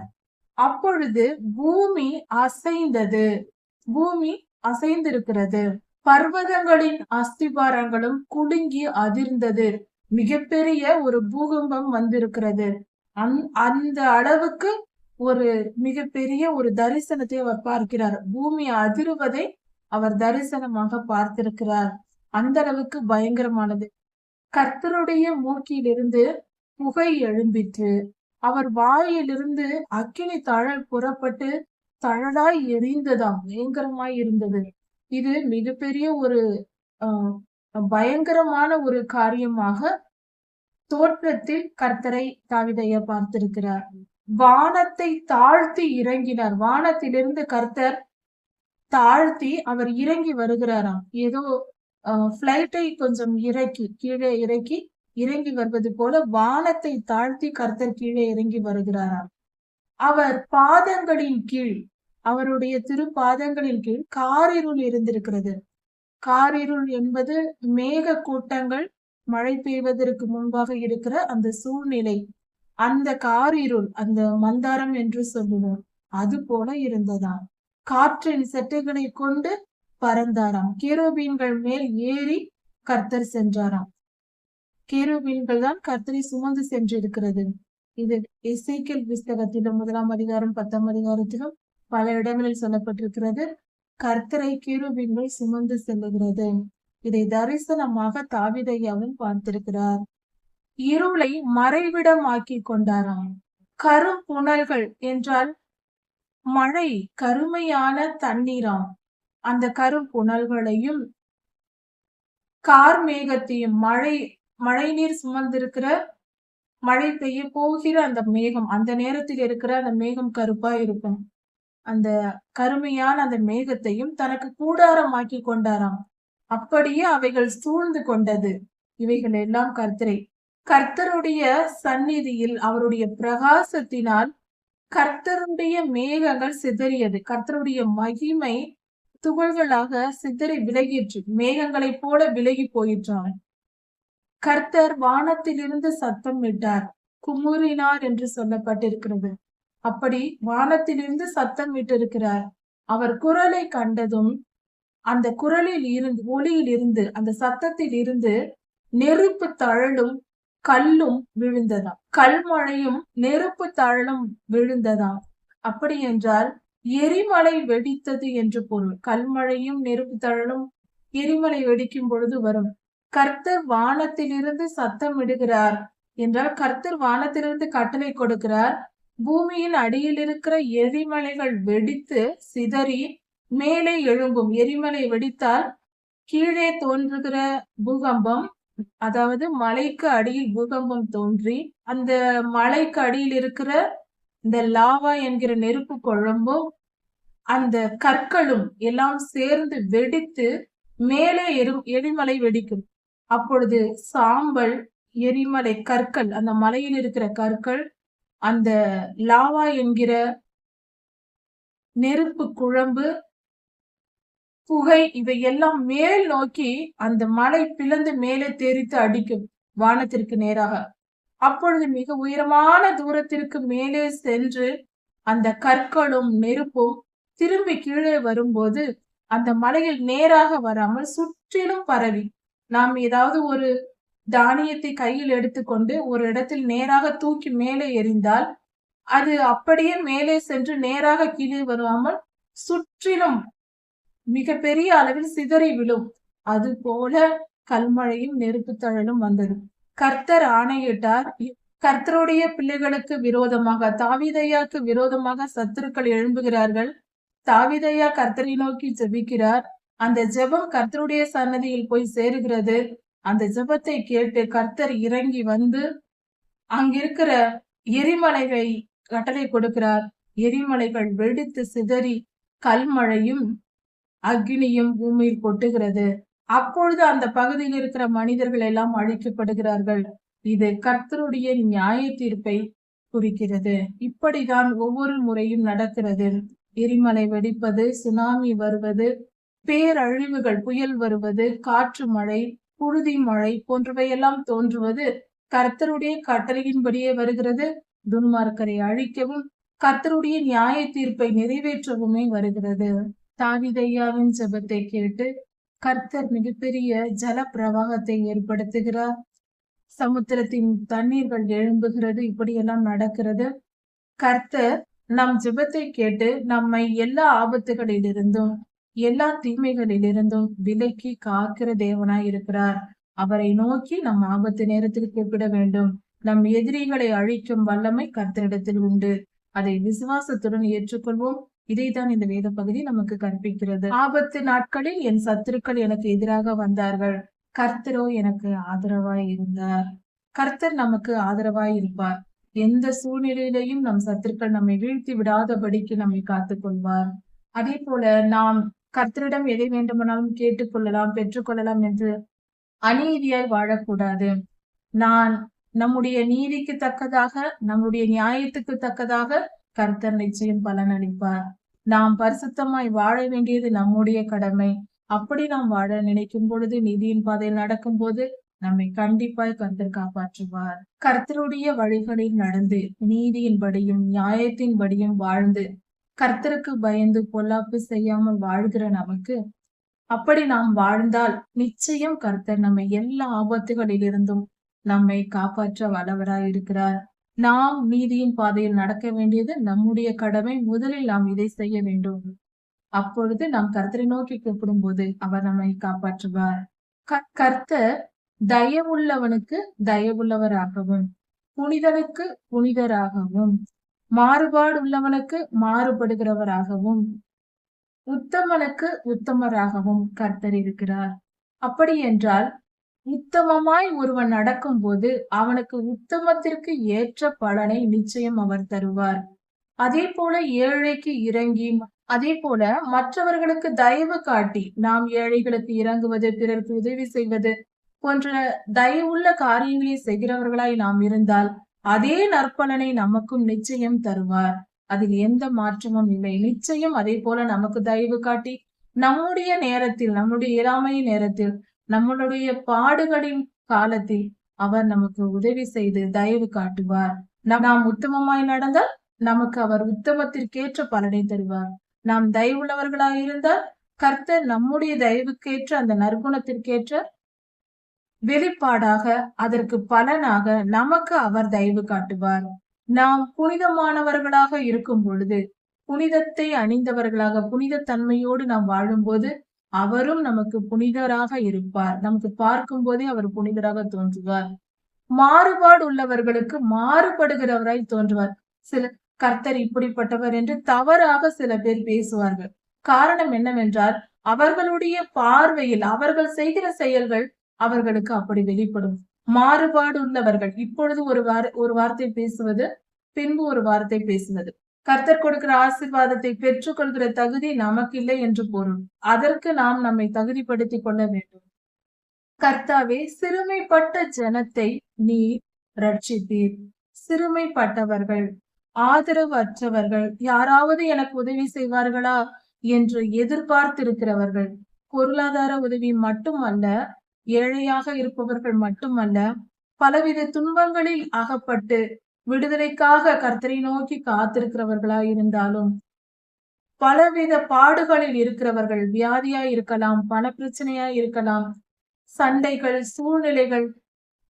அப்பொழுது பூமி அசைந்தது. பூமி அசைந்திருக்கிறது. பர்வதங்களின் அஸ்திபாரங்களும் குலுங்கி அதிர்ந்தது. மிகப்பெரிய ஒரு பூகம்பம் வந்திருக்கிறது. அந்த அளவுக்கு ஒரு மிகப்பெரிய ஒரு தரிசனத்தை அவர் பார்க்கிறார். பூமி அதிர்வதை அவர் தரிசனமாக பார்த்திருக்கிறார். அந்த அளவுக்கு பயங்கரமானது. கர்த்தருடைய மூக்கிலிருந்து புகை எழும்பிற்று. அவர் வாயிலிருந்து அக்கினி தழல் புறப்பட்டு தழலாய் எரிந்ததாம். பயங்கரமாய் இருந்தது. இது மிகப்பெரிய ஒரு பயங்கரமான ஒரு காரியமாக தோற்றத்தில் கர்த்தரை தாவீது ஐயா பார்த்திருக்கிறார். வானத்தை தாழ்த்தி இறங்கினார். வானத்திலிருந்து கர்த்தர் தாழ்த்தி அவர் இறங்கி வருகிறாராம். ஏதோ பிளைட்டை கொஞ்சம் கீழே இறங்கி வருவது போல வானத்தை தாழ்த்தி கர்த்தர் கீழே இறங்கி வருகிறாராம். அவர் பாதங்களின் கீழ், அவருடைய திருப்பாதங்களின் கீழ் காரிருள் இருந்திருக்கிறது. காரிருள் என்பது மேக கூட்டங்கள் மழை பெய்வதற்கு முன்பாக இருக்கிற அந்த சூழ்நிலை, அந்த காரிருள், அந்த மந்தாரம் என்று சொல்லுவோம், அது போல இருந்ததாம். காற்றின் செட்டைகளை கொண்டு பறந்தாராம். கேருபீன்கள் மேல் ஏறி கர்த்தர் சென்றாராம். கேருபீன்கள் தான் கர்த்தரை சுமந்து சென்றிருக்கிறது. இது எசேக்கியேல் புஸ்தகத்திலும் 1ஆம் அதிகாரம் 10ஆம் அதிகாரத்திலும் பல இடங்களில் சொல்லப்பட்டிருக்கிறது. கர்த்தரை கேருபீன்கள் சுமந்து செல்லுகிறது. இதை தரிசனமாக தாவீதையாவும் பார்த்திருக்கிறார். இருளை மறைவிடமாக்கி கொண்டாராம். கரும்புணல்கள் என்றால் மழை, கருமையான தண்ணீராம். அந்த கரும்புணல்களையும் கார்மேகத்தையும், மழை நீர் சுமந்திருக்கிற, மழை பெய்ய போகிற அந்த மேகம், அந்த நேரத்தில் இருக்கிற அந்த மேகம் கருப்பா இருக்கும். அந்த கருமையான அந்த மேகத்தையும் தனக்கு கூடாரமாக்கி கொண்டாராம். அப்படியே அவைகள் சூழ்ந்து கொண்டது. இவைகள் எல்லாம் கர்த்தருடைய சந்நிதியில் அவருடைய பிரகாசத்தினால் கர்த்தருடைய மேகங்கள் சிதறியது. கர்த்தருடைய மகிமை துகள்களாக சிதறி விலகிற்று. மேகங்களைப் போல விலகி போயிற்றான். கர்த்தர் வானத்திலிருந்து சத்தம் விட்டார், குமுறினார் என்று சொல்லப்பட்டிருக்கிறது. அப்படி வானத்திலிருந்து சத்தம் விட்டிருக்கிறார். அவர் குரலை கண்டதும் அந்த ஒளியில் இருந்து, அந்த சத்தத்தில் இருந்து நெருப்பு தழலும் கல்லும் விழுந்ததாம். கல்மழையும் நெருப்பு தழலும் விழுந்ததாம். அப்படி என்றால் எரிமலை வெடித்தது என்று பொருள். கல்மழையும் நெருப்பு தழலும் எரிமலை வெடிக்கும் பொழுது வரும். கர்த்தர் வானத்திலிருந்து சத்தம் விடுகிறார் என்றால் கர்த்தர் வானத்திலிருந்து கட்டளை கொடுக்கிறார். பூமியின் அடியில் இருக்கிற எரிமலைகள் வெடித்து சிதறி மேலே எழும்பும். எரிமலை வெடித்தால் கீழே தோன்றுகிற பூகம்பம், அதாவது மலைக்கு அடியில் பூகம்பம் தோன்றி அந்த மலைக்கு அடியில் இருக்கிற இந்த லாவா என்கிற நெருப்பு குழம்பும் அந்த கற்களும் எல்லாம் சேர்ந்து வெடித்து மேலே எரிமலை வெடிக்கும். அப்பொழுது சாம்பல், எரிமலை கற்கள், அந்த மலையில் இருக்கிற கற்கள், அந்த லாவா என்கிற நெருப்பு குழம்பு, புகை, இவை எல்லாம் மேல் நோக்கி அந்த மலை பிளந்து மேலே தெரித்து அடிக்கும் வானத்திற்கு நேராக. அப்பொழுது மிக உயரமான தூரத்திற்கு மேலே சென்று அந்த கற்களும் நெருப்பும் திரும்பி கீழே வரும்போது அந்த மலையில் நேராக வராமல் சுற்றிலும் பரவி, நாம் ஏதாவது ஒரு தானியத்தை கையில் எடுத்துக்கொண்டு ஒரு இடத்தில் நேராக தூக்கி மேலே எறிந்தால் அது அப்படியே மேலே சென்று நேராக கீழே வராமல் சுற்றிலும் மிக பெரிய அளவில் சிதறி விழும். அது போல கல்மழையும் நெருப்பு தழலும் வந்தது. கர்த்தர் ஆணையிட்டார். கர்த்தருடைய பிள்ளைகளுக்கு விரோதமாக, தாவீதையாக்கு விரோதமாக சத்துருக்கள் எழும்புகிறார்கள். தாவீதையா கர்த்தரை நோக்கி ஜெபிக்கிறார். அந்த ஜெபம் கர்த்தருடைய சன்னதியில் போய் சேருகிறது. அந்த ஜெபத்தை கேட்டு கர்த்தர் இறங்கி வந்து அங்கிருக்கிற எரிமலையை கட்டளை கொடுக்கிறார். எரிமலைகள் வெடித்து சிதறி கல்மழையும் அக்னியும் பூமியில் கொட்டுகிறது. அப்பொழுது அந்த பகுதியில் இருக்கிற மனிதர்கள் எல்லாம் அழிக்கப்படுகிறார்கள். இது கர்த்தருடைய நியாய தீர்ப்பை குறிக்கிறது. இப்படிதான் ஒவ்வொரு முறையும் நடக்கிறது. எரிமலை வெடிப்பது, சுனாமி வருவது, பேரழிவுகள், புயல் வருவது, காற்று மழை, புழுதி மழை போன்றவையெல்லாம் தோன்றுவது கர்த்தருடைய கட்டளையின்படியே வருகிறது. துன்மார்க்கரை அழிக்கவும் கர்த்தருடைய நியாய தீர்ப்பை நிறைவேற்றவுமே வருகிறது. தாவீதையாவின் ஜெபத்தை கேட்டு கர்த்தர் மிகப்பெரிய ஜல பிரவாகத்தை ஏற்படுத்துகிறார். சமுத்திரத்தின் தண்ணீர்கள் எழும்புகிறது. இப்படியெல்லாம் நடக்கிறது. கர்த்தர் நம் ஜெபத்தை கேட்டு நம்மை எல்லா ஆபத்துகளிலிருந்தும் எல்லா தீமைகளிலிருந்தும் விலக்கி காக்கிற தேவனாய் இருக்கிறார். அவரை நோக்கி நம் ஆபத்து நேரத்தில் கூப்பிட வேண்டும். நம் எதிரிகளை அழிக்கும் வல்லமை கர்த்தரிடத்தில் உண்டு. அதை விசுவாசத்துடன் ஏற்றுக்கொள்வோம். இதைத்தான் இந்த வேத பகுதி நமக்கு கற்பிக்கிறது. ஆபத்து நாட்களில் என் சத்துருக்கள் எனக்கு எதிராக வந்தார்கள், கர்த்தரோ எனக்கு ஆதரவாய் இருந்தார். கர்த்தர் நமக்கு ஆதரவாய் இருப்பார். எந்த சூழ்நிலையிலையும் நம் சத்துருக்கள் நம்மை வீழ்த்தி விடாதபடிக்கு நம்மை காத்துக் கொள்வார். அதே போல நாம் கர்த்தரிடம் எதை வேண்டுமானாலும் கேட்டுக்கொள்ளலாம், பெற்றுக்கொள்ளலாம் என்று அநீதியாய் வாழக்கூடாது. நம்முடைய நீதிக்கு தக்கதாக, நம்முடைய நியாயத்துக்கு தக்கதாக கர்த்தர் நிச்சயம் பலன் அளிப்பார். நாம் பரிசுத்தமாய் வாழ வேண்டியது நம்முடைய கடமை. அப்படி நாம் வாழ நினைக்கும் பொழுது, நீதியின் பாதையில் நடக்கும் போது நம்மை கண்டிப்பாய் கர்த்தர் காப்பாற்றுவார். கர்த்தருடைய வழிகளில் நடந்து நீதியின்படியும் நியாயத்தின்படியும் வாழ்ந்து கர்த்தருக்கு பயந்து பொல்லாப்பு செய்யாமல் வாழ்கிற நமக்கு, அப்படி நாம் வாழ்ந்தால் நிச்சயம் கர்த்தர் நம்மை எல்லா ஆபத்துகளிலிருந்தும் நம்மை காப்பாற்ற வல்லவராய் இருக்கிறார். நாம் நீதியின் பாதையில் நடக்க வேண்டியது நம்முடைய கடமை. முதலில் நாம் இதை செய்ய வேண்டும். அப்பொழுது நாம் கர்த்தரை நோக்கி கூப்பிடும் போது அவர் நம்மை காப்பாற்றுவார். கர்த்தர் தயவுள்ளவனுக்கு தயவுள்ளவராகவும் புனிதனுக்கு புனிதராகவும் மாறுபாடு உள்ளவனுக்கு மாறுபடுகிறவராகவும் உத்தமனுக்கு உத்தமராகவும் கர்த்தர் இருக்கிறார். அப்படி என்றால் உத்தமமாய் ஒருவன் நடக்கும் போது அவனுக்கு உத்தமத்திற்கு ஏற்ற பலனை நிச்சயம் அவர் தருவார். அதே போல ஏழைக்கு இறங்கி, அதே போல மற்றவர்களுக்கு தயவு காட்டி நாம் ஏழைகளுக்கு இறங்குவது, பிறருக்கு உதவி செய்வது போன்ற தயவுள்ள காரியங்களை செய்கிறவர்களாய் நாம் இருந்தால் அதே நற்பலனை நமக்கும் நிச்சயம் தருவார். அதில் எந்த மாற்றமும் இல்லை. நிச்சயம் அதே போல நமக்கு தயவு காட்டி நம்முடைய நேரத்தில், நம்முடைய இயலாமையின் நேரத்தில், நம்மளுடைய பாடுகளின் காலத்தில் அவர் நமக்கு உதவி செய்து தயவு காட்டுவார். நாம் உத்தமமாய் நடந்தால் நமக்கு அவர் உத்தமத்திற்கேற்ற பலனை தருவார். நாம் தயவுள்ளவர்களாக இருந்தால் கர்த்தர் நம்முடைய தயவுக்கேற்ற அந்த நற்குணத்திற்கேற்ற வெளிப்பாடாக, அதற்கு பலனாக நமக்கு அவர் தயவு காட்டுவார். நாம் புனிதமானவர்களாக இருக்கும் பொழுது, புனிதத்தை அணிந்தவர்களாக புனித தன்மையோடு நாம் வாழும்போது அவரும் நமக்கு புனிதராக இருப்பார். நமக்கு பார்க்கும் போதே அவர் புனிதராக தோன்றுவார். மாறுபாடு உள்ளவர்களுக்கு மாறுபடுகிறவராய் தோன்றுவார். சில கர்த்தர் இப்படிப்பட்டவர் என்று தவறாக சில பேர் பேசுவார்கள். காரணம் என்னவென்றால் அவர்களுடைய பார்வையில் அவர்கள் செய்கிற செயல்கள் அவர்களுக்கு அப்படி வெளிப்படும். மாறுபாடு உள்ளவர்கள் இப்பொழுது ஒரு வார்த்தை பேசுவது, பின்பு ஒரு வார்த்தை பேசுவது. கர்த்தர் கொடுக்கிற ஆசீர்வாதத்தை பெற்றுக் கொள்கிற தகுதி நமக்கு இல்லை என்று பொருள். அதற்கு நாம் நம்மை தகுதிப்படுத்திக் கொள்ள வேண்டும். கர்த்தாவே, சிறுமைப்பட்ட ஜனத்தை நீர் ரட்சித்தீர். சிறுமைப்பட்டவர்கள், ஆதரவு அற்றவர்கள், யாராவது எனக்கு உதவி செய்வார்களா என்று எதிர்பார்த்திருக்கிறவர்கள், பொருளாதார உதவி மட்டுமல்ல, ஏழையாக இருப்பவர்கள் மட்டுமல்ல, பலவித துன்பங்களில் அகப்பட்டு விடுதலைக்காக கர்த்தரை நோக்கி காத்திருக்கிறவர்களாய் இருந்தாலும், பலவித பாடுகளில் இருக்கிறவர்கள், வியாதியாய் இருக்கலாம், பண பிரச்சனையாய் இருக்கலாம், சண்டைகள், சூழ்நிலைகள்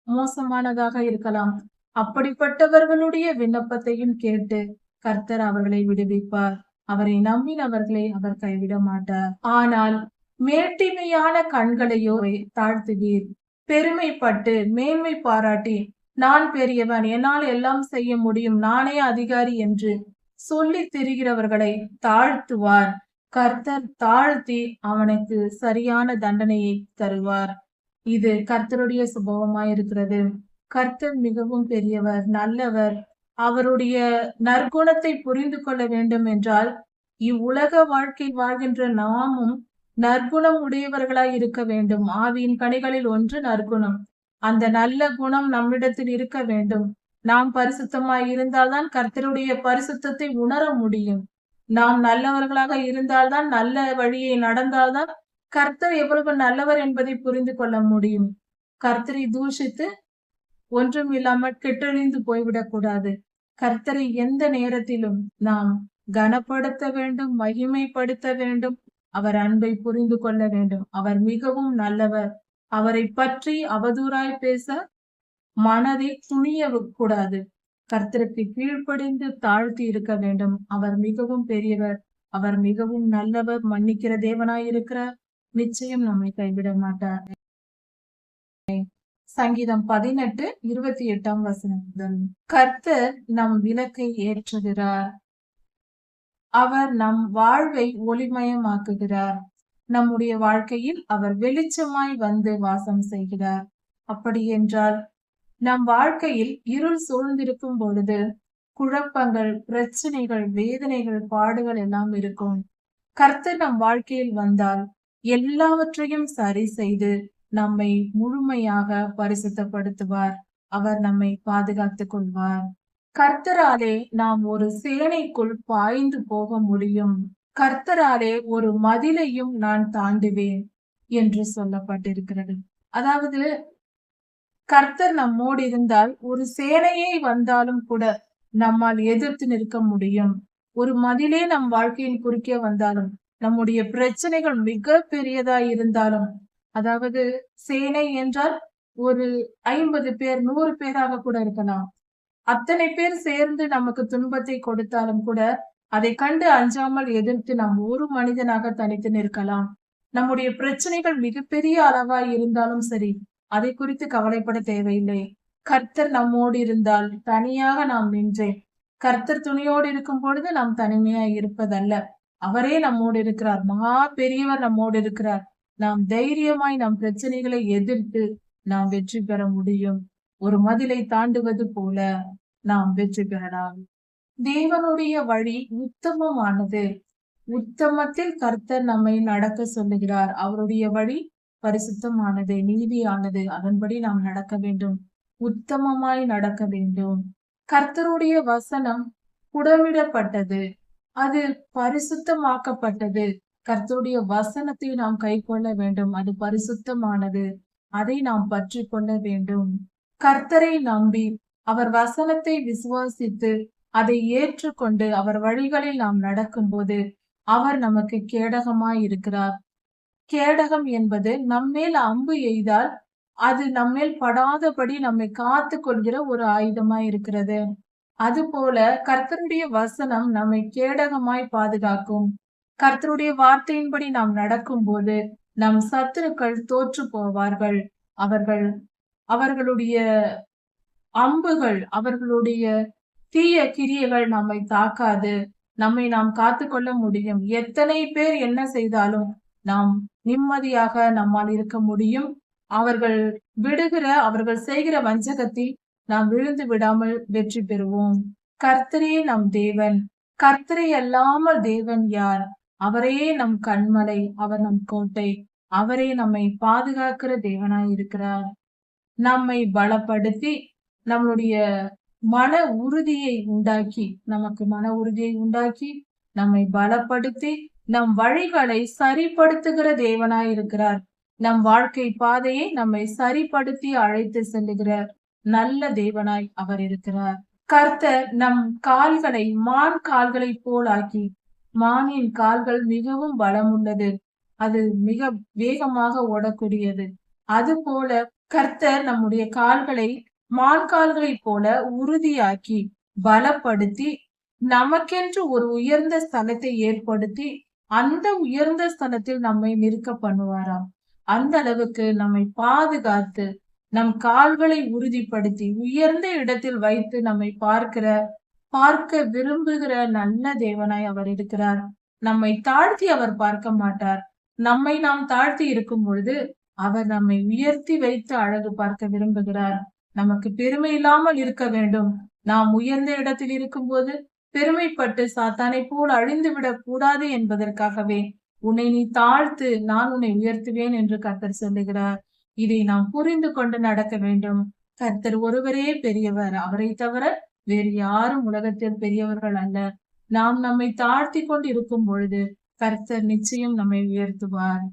மோசமானதாக இருக்கலாம். அப்படிப்பட்டவர்களுடைய விண்ணப்பத்தையும் கேட்டு கர்த்தர் அவர்களை விடுவிப்பார். அவரை நம்பினவர்களை அவர் கைவிட மாட்டார். ஆனால் மேட்டிமையான கண்களையோ தாழ்த்துவீர். பெருமைப்பட்டு மேன்மை பாராட்டி நான் பெரியவன், என்னால் எல்லாம் செய்ய முடியும், நானே அதிகாரி என்று சொல்லி திரிகிறவர்களை தாழ்த்துவார். கர்த்தர் தாழ்த்தி அவனுக்கு சரியான தண்டனையை தருவார். இது கர்த்தருடைய சுபாவமாயிருக்கிறது. கர்த்தர் மிகவும் பெரியவர், நல்லவர். அவருடைய நற்குணத்தை புரிந்து கொள்ள வேண்டும் என்றால் இவ்வுலக வாழ்க்கை வாழ்கின்ற நாமும் நற்குணம் உடையவர்களாய் இருக்க வேண்டும். ஆவியின் கனிகளில் ஒன்று நற்குணம். அந்த நல்ல குணம் நம்மிடத்தில் இருக்க வேண்டும். நாம் பரிசுத்தமாய் இருந்தால்தான் கர்த்தருடைய பரிசுத்தத்தை உணர முடியும். நாம் நல்லவர்களாக இருந்தால்தான், நல்ல வழியை நடந்தால்தான் கர்த்தர் எவ்வளவு நல்லவர் என்பதை புரிந்து கொள்ள முடியும். கர்த்தரை தூஷித்து ஒன்றும் இல்லாமல் கெட்டழிந்து போய்விடக் கூடாது. கர்த்தரை எந்த நேரத்திலும் நாம் கனப்படுத்த வேண்டும், மகிமைப்படுத்த வேண்டும். அவர் அன்பை புரிந்து கொள்ள வேண்டும். அவர் மிகவும் நல்லவர். அவரை பற்றி அவதூறாய் பேச மனதை துணிய கூடாது. கர்த்தருக்கு கீழ்ப்படிந்து தாழ்த்தி இருக்க வேண்டும். அவர் மிகவும் பெரியவர், அவர் மிகவும் நல்லவர், மன்னிக்கிற தேவனாயிருக்கிறார். நிச்சயம் நம்மை கைவிட மாட்டார். சங்கீதம் 18:28 கர்த்தர் நம் விளக்கை ஏற்றுகிறார். அவர் நம் வாழ்வை ஒளிமயமாக்குகிறார். நம்முடைய வாழ்க்கையில் அவர் வெளிச்சமாய் வந்து வாசம் செய்கிறார். அப்படி என்றால் நம் வாழ்க்கையில் இருள் சூழ்ந்திருக்கும் பொழுது குழப்பங்கள், பிரச்சனைகள், வேதனைகள், பாடுகள் எல்லாம் இருக்கும். கர்த்தர் நம் வாழ்க்கையில் வந்தால் எல்லாவற்றையும் சரி செய்து நம்மை முழுமையாக பரிசுத்தப்படுத்துவார். அவர் நம்மை பாதுகாத்துக் கொள்வார். கர்த்தராலே நாம் ஒரு சேனைக்குள் பாய்ந்து போக முடியும். கர்த்தராலே ஒரு மதிலையும் நான் தாண்டுவேன் என்று சொல்லப்பட்டிருக்கிறது. அதாவது கர்த்தர் நம்மோடு இருந்தால் ஒரு சேனையே வந்தாலும் கூட நம்மால் எதிர்த்து நிற்க முடியும். ஒரு மதிலே நம் வாழ்க்கையின் குறுக்கே வந்தாலும், நம்முடைய பிரச்சனைகள் மிக பெரியதா இருந்தாலும், அதாவது சேனை என்றால் ஒரு 50 பேர் 100 பேராக கூட இருக்கலாம். அத்தனை பேர் சேர்ந்து நமக்கு துன்பத்தை கொடுத்தாலும் கூட அதை கண்டு அஞ்சாமல் எதிர்த்து நாம் ஒரு மனிதனாக தனித்து நிற்கலாம். நம்முடைய பிரச்சனைகள் மிகப்பெரிய அளவாய் இருந்தாலும் சரி, அதை குறித்து கவலைப்பட தேவையில்லை. கர்த்தர் நம்மோடு இருந்தால் தனியாக நாம் நின்றேன். கர்த்தர் துணையோடு இருக்கும் பொழுது நாம் தனிமையாய் இருப்பதல்ல. அவரே நம்மோடு இருக்கிறார். மகா பெரியவர் நம்மோடு இருக்கிறார். நாம் தைரியமாய் நம் பிரச்சனைகளை எதிர்த்து நாம் வெற்றி பெற முடியும். ஒரு மதிலை தாண்டுவது போல நாம் வெற்றி பெறலாம். தேவனுடைய வழி உத்தமமானது. உத்தமத்தில் கர்த்தர் நம்மை நடக்க சொல்லுகிறார். அவருடைய வழி பரிசுத்தமானது, நீதியானது. அதன்படி நாம் நடக்க வேண்டும். உத்தமமாய் நடக்க வேண்டும். கர்த்தருடைய வசனம் புடமிடப்பட்டது, அது பரிசுத்தமாக்கப்பட்டது. கர்த்தருடைய வசனத்தை நாம் கைக்கொள்ள வேண்டும். அது பரிசுத்தமானது. அதை நாம் பற்றி கொள்ள வேண்டும். கர்த்தரை நம்பி அவர் வசனத்தை விசுவாசித்து அதை ஏற்றுக்கொண்டு அவர் வழிகளில் நாம் நடக்கும்போது அவர் நமக்கு கேடகமாய் இருக்கிறார். கேடகம் என்பது நம்மேல் அம்பு எய்தால் அது நம்மேல் படாதபடி நம்மை காத்து கொள்கிற ஒரு ஆயுதமாய் இருக்கிறது. அதுபோல கர்த்தருடைய வசனம் நம்மை கேடகமாய் பாதுகாக்கும். கர்த்தருடைய வார்த்தையின்படி நாம் நடக்கும்போது நம் சத்துருக்கள் தோற்று போவார்கள். அவர்களுடைய அம்புகள், அவர்களுடைய தீய கிரியைகள் நம்மை தாக்காது. நம்மை நாம் காத்துக்கொள்ள முடியும். எத்தனை பேர் என்ன செய்தாலும் நாம் நிம்மதியாக நம்மால் இருக்க முடியும். அவர்கள் செய்கிற வஞ்சகத்தில் நாம் விழுந்து விடாமல் வெற்றி பெறுவோம். கர்த்தரே நம் தேவன். கர்த்தரை அல்லாமல் தேவன் யார்? அவரே நம் கண்மலை, அவர் நம் கோட்டை, அவரே நம்மை பாதுகாக்கிற தேவனாய் இருக்கிறார். நம்மை பலப்படுத்தி நம்முடைய மன உறுதியை உண்டாக்கி, நமக்கு மன உறுதியை உண்டாக்கி நம்மை பலப்படுத்தி நம் வழிகளை சரிப்படுத்துகிற தேவனாய் இருக்கிறார். நம் வாழ்க்கை பாதையை நம்மை சரிப்படுத்தி அழைத்து செல்லுகிற நல்ல தேவனாய் அவர் இருக்கிறார். கர்த்தர் நம் கால்களை மான் கால்களை போல் ஆக்கி, மானின் கால்கள் மிகவும் பலமுள்ளது, அது மிக வேகமாக ஓடக்கூடியது. அதுபோல கர்த்தர் நம்முடைய கால்களை மான் கால்களை போல உறுதியாக்கி பலப்படுத்தி நமக்கென்று ஒரு உயர்ந்த ஸ்தலத்தை ஏற்படுத்தி அந்த உயர்ந்த ஸ்தலத்தில் நம்மை நிற்க பண்ணுவாராம். அந்த அளவுக்கு நம்மை பாதுகாத்து நம் கால்களை உறுதிப்படுத்தி உயர்ந்த இடத்தில் வைத்து நம்மை பார்க்க விரும்புகிற நல்ல தேவனாய் அவர் இருக்கிறார். நம்மை தாழ்த்தி அவர் பார்க்க மாட்டார். நம்மை நாம் தாழ்த்தி இருக்கும் பொழுது அவர் நம்மை உயர்த்தி வைத்து அழகு பார்க்க விரும்புகிறார். நமக்கு பெருமை இல்லாமல் இருக்க வேண்டும். நாம் உயர்ந்த இடத்தில் இருக்கும்போது பெருமைப்பட்டு சாத்தானை போல் அழிந்து விடக் கூடாது என்பதற்காகவே உன்னை நீ தாழ்த்து, நான் உன்னை உயர்த்துவேன் என்று கர்த்தர் சொல்லுகிறார். இதை நாம் புரிந்து கொண்டு நடக்க வேண்டும். கர்த்தர் ஒருவரே பெரியவர். அவரை தவிர வேறு யாரும் உலகத்தில் பெரியவர்கள் அல்ல. நாம் நம்மை தாழ்த்தி கொண்டு இருக்கும் பொழுது கர்த்தர் நிச்சயம் நம்மை உயர்த்துவார்.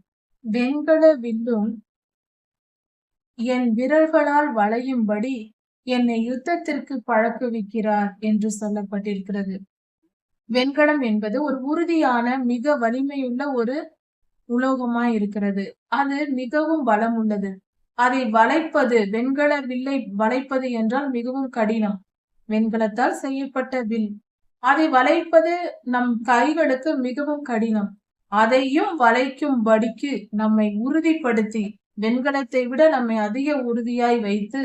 வெண்கல வில்லும் என் விரல்களால் வளையும்படி என்னை யுத்தத்திற்கு பழக்குவிக்கிறார் என்று சொல்லப்பட்டிருக்கிறது. வெண்கலம் என்பது ஒரு உறுதியான மிக வலிமையுள்ள ஒரு உலோகமாய் இருக்கிறது. அது மிகவும் பலம் உள்ளது. அதை வளைப்பது, வெண்கல வில்லை வளைப்பது என்றால் மிகவும் கடினம். வெண்கலத்தால் செய்யப்பட்ட வில், அதை வளைப்பது நம் கைகளுக்கு மிகவும் கடினம். அதையும் வளைக்கும்படிக்கு நம்மை உறுதிப்படுத்தி, வெண்கலத்தை விட நம்மை அதிக உறுதியாய் வைத்து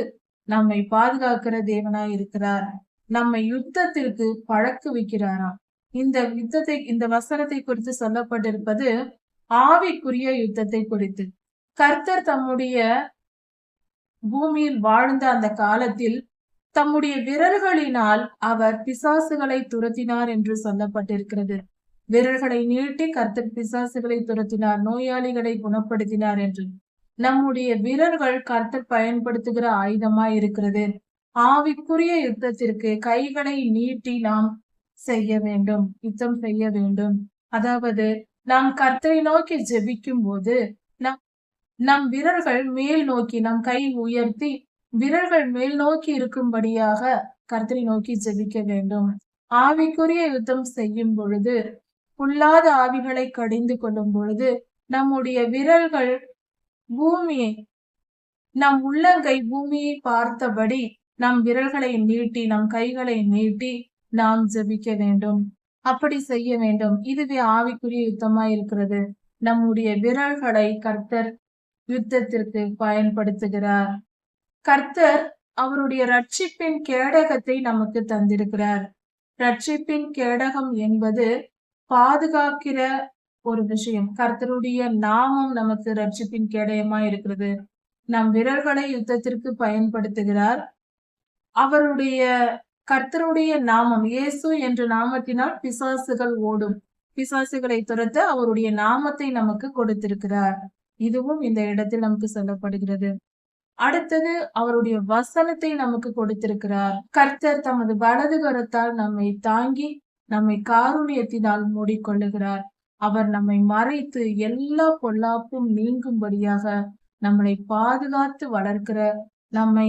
நம்மை பாதுகாக்கிற தேவனாய் இருக்கிறார். நம்மை யுத்தத்திற்கு பழக்குவிக்கிறாராம். இந்த வசனத்தை குறித்து சொல்லப்பட்டிருப்பது ஆவிக்குரிய யுத்தத்தை குறித்து. கர்த்தர் தம்முடைய பூமியில் வாழ்ந்த அந்த காலத்தில் தம்முடைய விரல்களினால் அவர் பிசாசுகளை துரத்தினார் என்று சொல்லப்பட்டிருக்கிறது. விரல்களை நீட்டி கர்த்தர் பிசாசுகளை துரத்தினார், நோயாளிகளை குணப்படுத்தினார் என்று. நம்முடைய விரல்கள் கர்த்தர் பயன்படுத்துகிற ஆயுதமாய் இருக்கிறது. ஆவிக்குரிய யுத்தத்திற்கு கைகளை நீட்டி நாம் செய்ய வேண்டும், யுத்தம் செய்ய வேண்டும். அதாவது நாம் கர்த்தரை நோக்கி ஜெபிக்கும் போது நம் விரல்கள் மேல் நோக்கி நம் கை உயர்த்தி விரல்கள் மேல் நோக்கி இருக்கும்படியாக கர்த்தரை நோக்கி ஜெபிக்க வேண்டும். ஆவிக்குரிய யுத்தம் செய்யும் பொழுது, பொல்லாத ஆவிகளை கடிந்து கொள்ளும் பொழுது, நம்முடைய விரல்கள் பூமியை, நம் உள்ளங்கை பூமியை பார்த்தபடி நம் விரல்களை நீட்டி, நம் கைகளை நீட்டி நாம் ஜெபிக்க வேண்டும். அப்படி செய்ய வேண்டும். இதுவே ஆவிக்குரிய யுத்தமாய் இருக்கிறது. நம்முடைய விரல்களை கர்த்தர் யுத்தத்திற்கு பயன்படுத்துகிறார். கர்த்தர் அவருடைய ரட்சிப்பின் கேடகத்தை நமக்கு தந்திருக்கிறார். ரட்சிப்பின் கேடகம் என்பது பாதுகாக்கிற ஒரு விஷயம். கர்த்தருடைய நாமம் நமக்கு ரட்சிப்பின் கேடயமா இருக்கிறது. நம் விரல்களை யுத்தத்திற்கு பயன்படுத்துகிறார். அவருடைய கர்த்தருடைய நாமம், இயேசு என்ற நாமத்தினால் பிசாசுகள் ஓடும். பிசாசுகளை துரத்த அவருடைய நாமத்தை நமக்கு கொடுத்திருக்கிறார். இதுவும் இந்த இடத்தில் நமக்கு சொல்லப்படுகிறது. அடுத்தது அவருடைய வசனத்தை நமக்கு கொடுத்திருக்கிறார். கர்த்தர் தமது வலது கரத்தால் நம்மை தாங்கி நம்மை காருண்யத்தினால் மூடிக்கொள்ளுகிறார். அவர் நம்மை மறைத்து எல்லா பொல்லாப்பும் நீங்கும்படியாக நம்மளை பாதுகாத்து வளர்க்கிற, நம்மை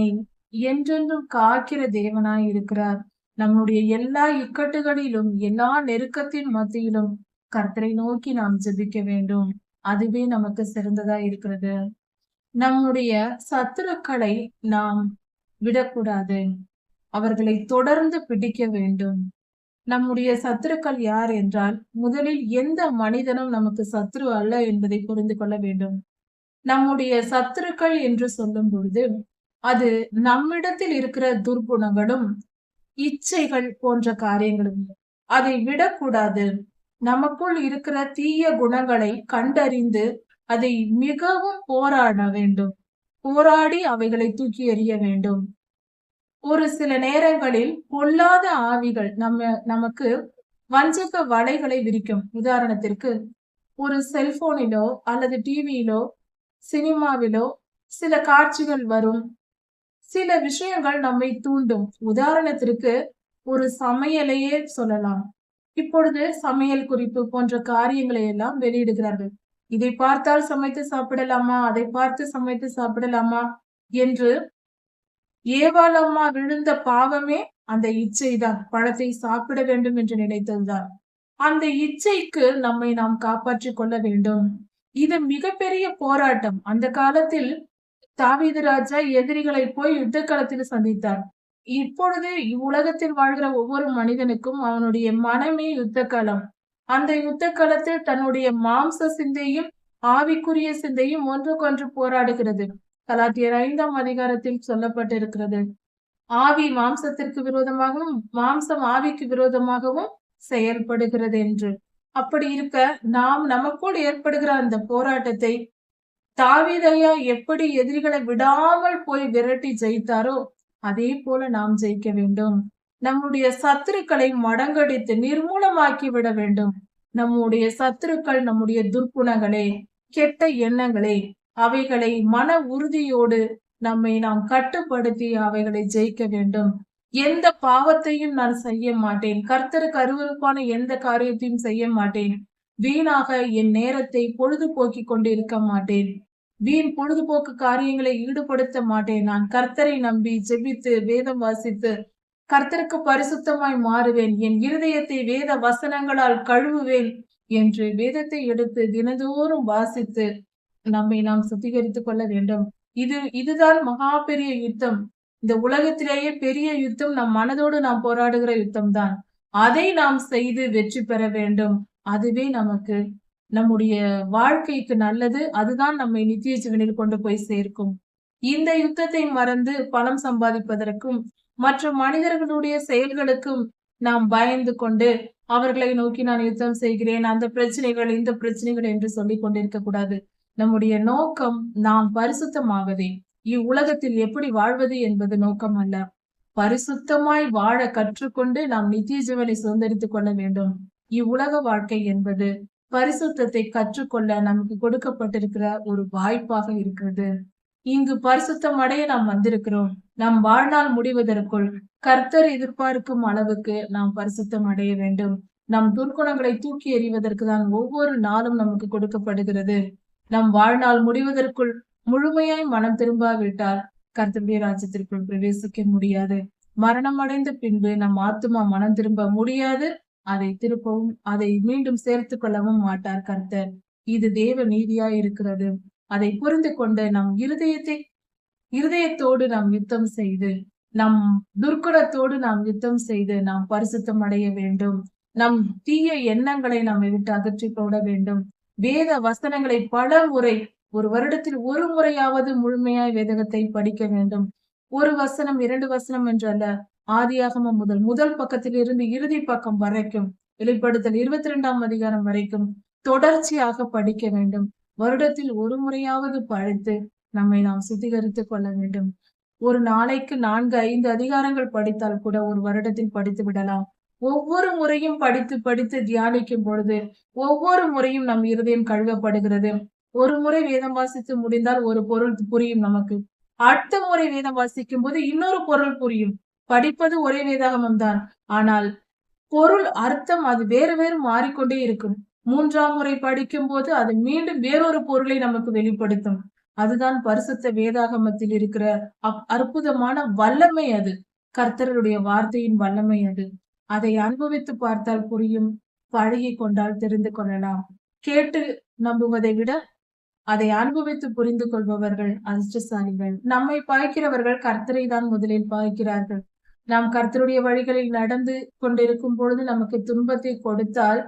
என்றென்றும் காக்கிற தேவனாய் இருக்கிறார். நம்முடைய எல்லா இக்கட்டுகளிலும், எல்லா நெருக்கத்தின் மத்தியிலும் கர்த்தரை நோக்கி நாம் ஜெபிக்க வேண்டும். அதுவே நமக்கு சிறந்ததா இருக்கிறது. நம்முடைய சத்துருக்களை நாம் விடக்கூடாது. அவர்களை தொடர்ந்து பிடிக்க வேண்டும். நம்முடைய சத்துருக்கள் யார் என்றால், முதலில் எந்த மனிதனும் நமக்கு சத்துரு அல்ல என்பதை புரிந்து கொள்ள வேண்டும். நம்முடைய சத்துருக்கள் என்று சொல்லும் பொழுது, அது நம்மிடத்தில் இருக்கிற துர்குணங்களும் இச்சைகள் போன்ற காரியங்களும். அதை விடக்கூடாது. நமக்குள் இருக்கிற தீய குணங்களை கண்டறிந்து அதை மிகவும் போராட வேண்டும். போராடி அவைகளை தூக்கி எறிய வேண்டும். ஒரு சில நேரங்களில் பொல்லாத ஆவிகள் நமக்கு வஞ்சக வலைகளை விரிக்கும். உதாரணத்திற்கு, ஒரு செல்போனிலோ அல்லது டிவியிலோ சினிமாவிலோ சில காட்சிகள் வரும். சில விஷயங்கள் நம்மை தூண்டும். உதாரணத்திற்கு ஒரு சமையலையே சொல்லலாம். இப்பொழுது சமையல் குறிப்பு போன்ற காரியங்களை எல்லாம் வெளியிடுகிறார்கள். இதை பார்த்தால் சமைத்து சாப்பிடலாமா, அதை பார்த்து சமைத்து சாப்பிடலாமா என்று. ஏவாள் அம்மா விழுந்த பாவமே அந்த இச்சைதான். பழத்தை சாப்பிட வேண்டும் என்று நினைத்ததுதான். அந்த இச்சைக்கு நம்மை நாம் காப்பாற்றிக் கொள்ள வேண்டும். இது மிகப்பெரிய போராட்டம். அந்த காலத்தில் தாவீது ராஜா எதிரிகளை போய் யுத்த களத்தில் சந்தித்தார். இப்பொழுது இவ்வுலகத்தில் வாழ்கிற ஒவ்வொரு மனிதனுக்கும் அவனுடைய மனமே யுத்த களம். அந்த யுத்த களத்தில் தன்னுடைய மாம்ச சிந்தையும் ஆவிக்குரிய சிந்தையும் ஒன்றுக்கொன்று போராடுகிறது. கலாத்தியர் 5ஆம் அதிகாரத்தில் சொல்லப்பட்டிருக்கிறது. ஆவி மாம்சத்திற்கு விரோதமாகவும் மாம்சம் ஆவிக்கு விரோதமாகவும் செயல்படுகிறது என்று. அப்படி இருக்க, நாம் நமக்குள் ஏற்படுகிற அந்த போராட்டத்தை தாவீதையா எப்படி எதிரிகளை விடாமல் போய் விரட்டி ஜெயித்தாரோ அதே போல நாம் ஜெயிக்க வேண்டும். நம்முடைய சத்துருக்களை மடங்கடித்து நிர்மூலமாக்கி விட வேண்டும். நம்முடைய சத்துருக்கள் நம்முடைய துர்க்குணங்களே, கெட்ட எண்ணங்களே, அவைகளை மன உறுதியோடு நாம் கட்டுப்படுத்தி அவைகளை ஜெயிக்க வேண்டும். எந்த பாவத்தையும் நான் செய்ய மாட்டேன். கர்த்தருக்கு அருவருப்பான எந்த காரியத்தையும் செய்ய மாட்டேன். வீணாக என் நேரத்தை பொழுதுபோக்கி கொண்டு இருக்க மாட்டேன். வீண் பொழுதுபோக்கு காரியங்களை ஈடுபடுத்த மாட்டேன். நான் கர்த்தரை நம்பி ஜெபித்து வேதம் வாசித்து கர்த்தருக்கு பரிசுத்தமாய் மாறுவேன். என் இருதயத்தை வேத வசனங்களால் கழுவுவேன் என்று வேதத்தை எடுத்து தினந்தோறும் வாசித்து நாம் சுத்திகரித்துக் கொள்ள வேண்டும். இதுதான் மகா பெரிய யுத்தம். இந்த உலகத்திலேயே பெரிய யுத்தம் நம் மனதோடு நாம் போராடுகிற யுத்தம் தான். அதை நாம் செய்து வெற்றி பெற வேண்டும். அதுவே நமக்கு நம்முடைய வாழ்க்கைக்கு நல்லது. அதுதான் நம்மை நித்திய ஜீவனில் கொண்டு போய் சேர்க்கும். இந்த யுத்தத்தை மறந்து பணம் சம்பாதிப்பதற்கும் மற்ற மனிதர்களுடைய செயல்களுக்கும் நாம் பயந்து கொண்டு அவர்களை நோக்கி நான் யுத்தம் செய்கிறேன், அந்த பிரச்சனைகள் இந்த பிரச்சனைகள் என்று சொல்லிக் கொண்டிருக்க கூடாது. நம்முடைய நோக்கம் நாம் பரிசுத்தமாவதே. இவ்வுலகத்தில் எப்படி வாழ்வது என்பது நோக்கம் அல்ல. பரிசுத்தமாய் வாழ கற்றுக்கொண்டு நாம் நித்திய ஜீவனை சுதந்திரித்துக் கொள்ள வேண்டும். இவ்வுலக வாழ்க்கை என்பது பரிசுத்தத்தை கற்றுக்கொள்ள நமக்கு கொடுக்கப்பட்டிருக்கிற ஒரு வாய்ப்பாக இருக்கிறது. இங்கு பரிசுத்தம் அடைய நாம் வந்திருக்கிறோம். நம் வாழ்நாள் முடிவதற்குள் கர்த்தர் எதிர்பார்க்கும் அளவுக்கு நாம் பரிசுத்தம் அடைய வேண்டும். நம் துர்க்குணங்களை தூக்கி எறிவதற்கு தான் ஒவ்வொரு நாளும் நமக்கு கொடுக்கப்படுகிறது. நம் வாழ்நாள் முடிவதற்குள் முழுமையாய் மனம் திரும்பாவிட்டால் கர்த்தருடைய ராஜ்யத்திற்குள் பிரவேசிக்க முடியாது. மரணம் அடைந்த பின்பு நம் ஆத்துமா மனம் திரும்ப முடியாது. அதை மீண்டும் சேர்த்து கொள்ளவும் மாட்டார் கர்த்தர். இது தேவ நீதியாய் இருக்கிறது. அதை புரிந்து கொண்டு நம் இருதயத்தோடு நாம் யுத்தம் செய்து, நம் துர்க்குணத்தோடு நாம் யுத்தம் செய்து நாம் பரிசுத்தம் அடைய வேண்டும். நம் தீய எண்ணங்களை நம்மை விட்டு அகற்றி போட வேண்டும். வேத வசனங்களை பல முறை, ஒரு வருடத்தில் ஒரு முறையாவது முழுமையாய் வேதகத்தை படிக்க வேண்டும். ஒரு வசனம் 2 வசனம் என்றல்ல, ஆதியாகமம் முதல் பக்கத்தில் இருந்து இறுதி பக்கம் வரைக்கும், வெளிப்படுத்தல் 22ஆம் அதிகாரம் வரைக்கும் தொடர்ச்சியாக படிக்க வேண்டும். வருடத்தில் ஒரு முறையாவது படித்து நம்மை நாம் சுத்திகரித்துக் கொள்ள வேண்டும். ஒரு நாளைக்கு 4-5 அதிகாரங்கள் படித்தால் கூட ஒரு வருடத்தில் படித்து விடலாம். ஒவ்வொரு முறையும் படித்து படித்து தியானிக்கும் பொழுது ஒவ்வொரு முறையும் நம் இருதயம் கழுவப்படுகிறது. ஒரு முறை வேதம் வாசித்து முடிந்தால் ஒரு பொருள் புரியும் நமக்கு. அடுத்த முறை வேதம் வாசிக்கும் போது இன்னொரு பொருள் புரியும். படிப்பது ஒரே வேதாகமம் தான், ஆனால் பொருள் அர்த்தம் அது வேறு வேறு மாறிக்கொண்டே இருக்கும். 3ஆம் முறை படிக்கும் போது அது மீண்டும் வேறொரு பொருளை நமக்கு வெளிப்படுத்தும். அதுதான் பரிசுத்த வேதாகமத்தில் இருக்கிற அற்புதமான வல்லமை. அது கர்த்தருடைய வார்த்தையின் வல்லமை. அது அதை அனுபவித்து பார்த்தால் புரியும். பழகி கொண்டால் தெரிந்து கொள்ளலாம். கேட்டு நம்புவதை விட அதை அனுபவித்து புரிந்து கொள்பவர்கள் அதிர்ஷ்டசாலிகள். நம்மை பாய்க்கிறவர்கள் கர்த்தரை தான் முதலில் பாய்க்கிறார்கள். நாம் கர்த்தருடைய வழிகளில் நடந்து கொண்டிருக்கும் பொழுது நமக்கு துன்பத்தை கொடுத்தால்,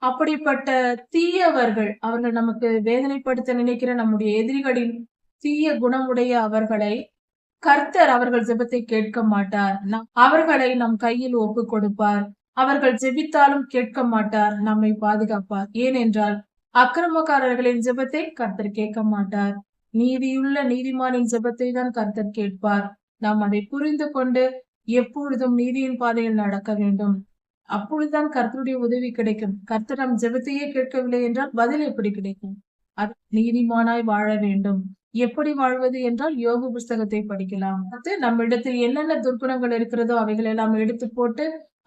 அப்படிப்பட்ட தீயவர்கள், அவர்கள் நமக்கு வேதனைப்படுத்த நினைக்கிற நம்முடைய எதிரிகளின் தீய குணமுடைய அவர்களை கர்த்தர் அவர்கள் ஜெபத்தை கேட்க மாட்டார். அவர்களை நம் கையில் ஒப்பு கொடுப்பார். அவர்கள் ஜெபித்தாலும் கேட்க மாட்டார், நம்மை பாதுகாப்பார். ஏனென்றால் அக்கிரமக்காரர்களின் ஜெபத்தை கர்த்தர் கேட்க மாட்டார். நீதியுள்ள நீதிமானின் ஜெபத்தை தான் கர்த்தர் கேட்பார். நாம் அதை புரிந்து கொண்டு எப்பொழுதும் நீதியின் பாதையில் நடக்க வேண்டும். அப்பொழுதுதான் கர்த்தருடைய உதவி கிடைக்கும். கர்த்தர் நம் ஜெபத்தையே கேட்கவில்லை என்றால் பதில் எப்படி கிடைக்கும்? அது நீதிமானாய் வாழ வேண்டும். எப்படி வாழ்வது என்றால் யோபு புஸ்தகத்தை படிக்கலாம். நம்மிடத்தில் என்னென்ன துர்க்குணங்கள் இருக்கிறதோ அவைகள் எல்லாம் எடுத்து போட்டு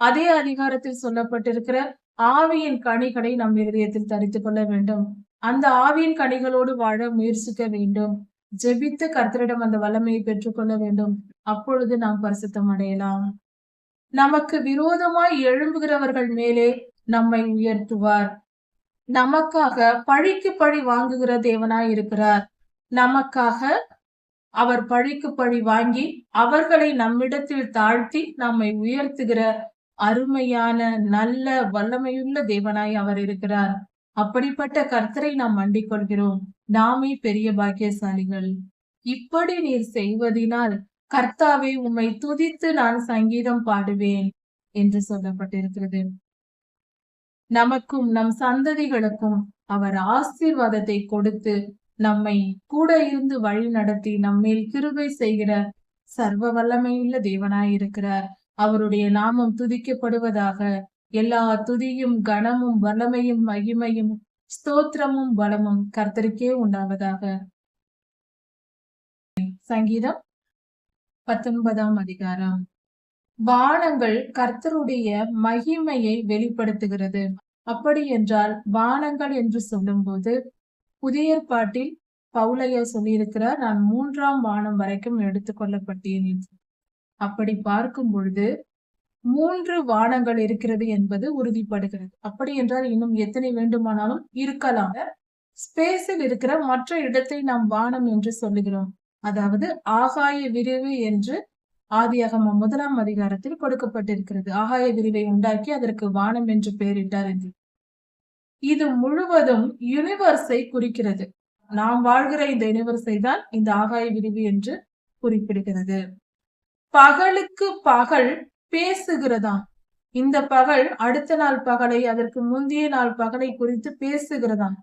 அதே அதிகாரத்தில் சொல்லப்பட்டிருக்கிற ஆவியின் கனிகளை நம் இருதயத்தில் தரித்துக் கொள்ள வேண்டும். அந்த ஆவியின் கனிகளோடு வாழ முயற்சிக்க வேண்டும். ஜெபித்து கர்த்தரிடம் அந்த வல்லமையை பெற்றுக்கொள்ள வேண்டும். அப்பொழுது நாம் பரிசுத்தம் அடையலாம். நமக்கு விரோதமாய் எழும்புகிறவர்கள் மேலே நம்மை உயர்த்துவார். நமக்காக பழிக்கு பழி வாங்குகிற தேவனாய் இருக்கிறார். நமக்காக அவர் பழிக்கு பழி வாங்கி அவர்களை நம்மிடத்தில் தாழ்த்தி நம்மை உயர்த்துகிற அருமையான நல்ல வல்லமையுள்ள தேவனாய் அவர் இருக்கிறார். அப்படிப்பட்ட கர்த்தரை நாம் மண்டிக் கொள்கிறோம். நாமே பெரிய பாக்கியசாலிகள். இப்படி நீர் செய்வதினால் கர்த்தாவே உம்மை துதித்து நான் சங்கீதம் பாடுவேன் என்று சொல்லப்பட்டிருக்கிறது. நமக்கும் நம் சந்ததிகளுக்கும் அவர் ஆசீர்வாதத்தை கொடுத்து நம்மை கூட இருந்து வழி நடத்தி நம்மேல் கிருபை செய்கிற சர்வ வல்லமையுள்ள தேவனாய் இருக்கிறார். அவருடைய நாமம் துதிக்கப்படுவதாக. எல்லா துதியும் கனமும் வல்லமையும் மகிமையும் ஸ்தோத்திரமும் பலமும் கர்த்தருக்கே உண்டாவதாக. சங்கீதம் 19ஆம் அதிகாரம். வானங்கள் கர்த்தருடைய மகிமையை வெளிப்படுத்துகிறது. அப்படி என்றால் வானங்கள் என்று சொல்லும் போது புதிய ஏற்பாட்டில் பவுலையா சொல்லியிருக்கிறார், நான் 3ஆம் வானம் வரைக்கும் எடுத்துக்கொள்ளப்பட்டேன் என்று. அப்படி பார்க்கும் பொழுது 3 வானங்கள் இருக்கிறது என்பது உறுதிப்படுகிறது. அப்படி என்றால் இன்னும் எத்தனை வேண்டுமானாலும் இருக்கலாம். ஸ்பேஸில் இருக்கிற மற்ற இடத்தை நாம் வானம் என்று சொல்லுகிறோம். அதாவது ஆகாய விரிவு என்று ஆதியாகமம் 1ஆம் அதிகாரத்தில் கொடுக்கப்பட்டிருக்கிறது. ஆகாய விரிவை உண்டாக்கி அதற்கு வானம் என்று பெயரிட்டார் என்று. இது முழுவதும் யூனிவர்ஸை குறிக்கிறது. நாம் வாழ்கிற இந்த யூனிவர்ஸை தான் இந்த ஆகாய விரிவு என்று குறிப்பிடுகிறது. பகலுக்கு பகல் பேசுகிறதாம். இந்த பகல் அடுத்த நாள் பகலை, அதற்கு முந்தைய நாள் பகலை குறித்து பேசுகிறதாம்.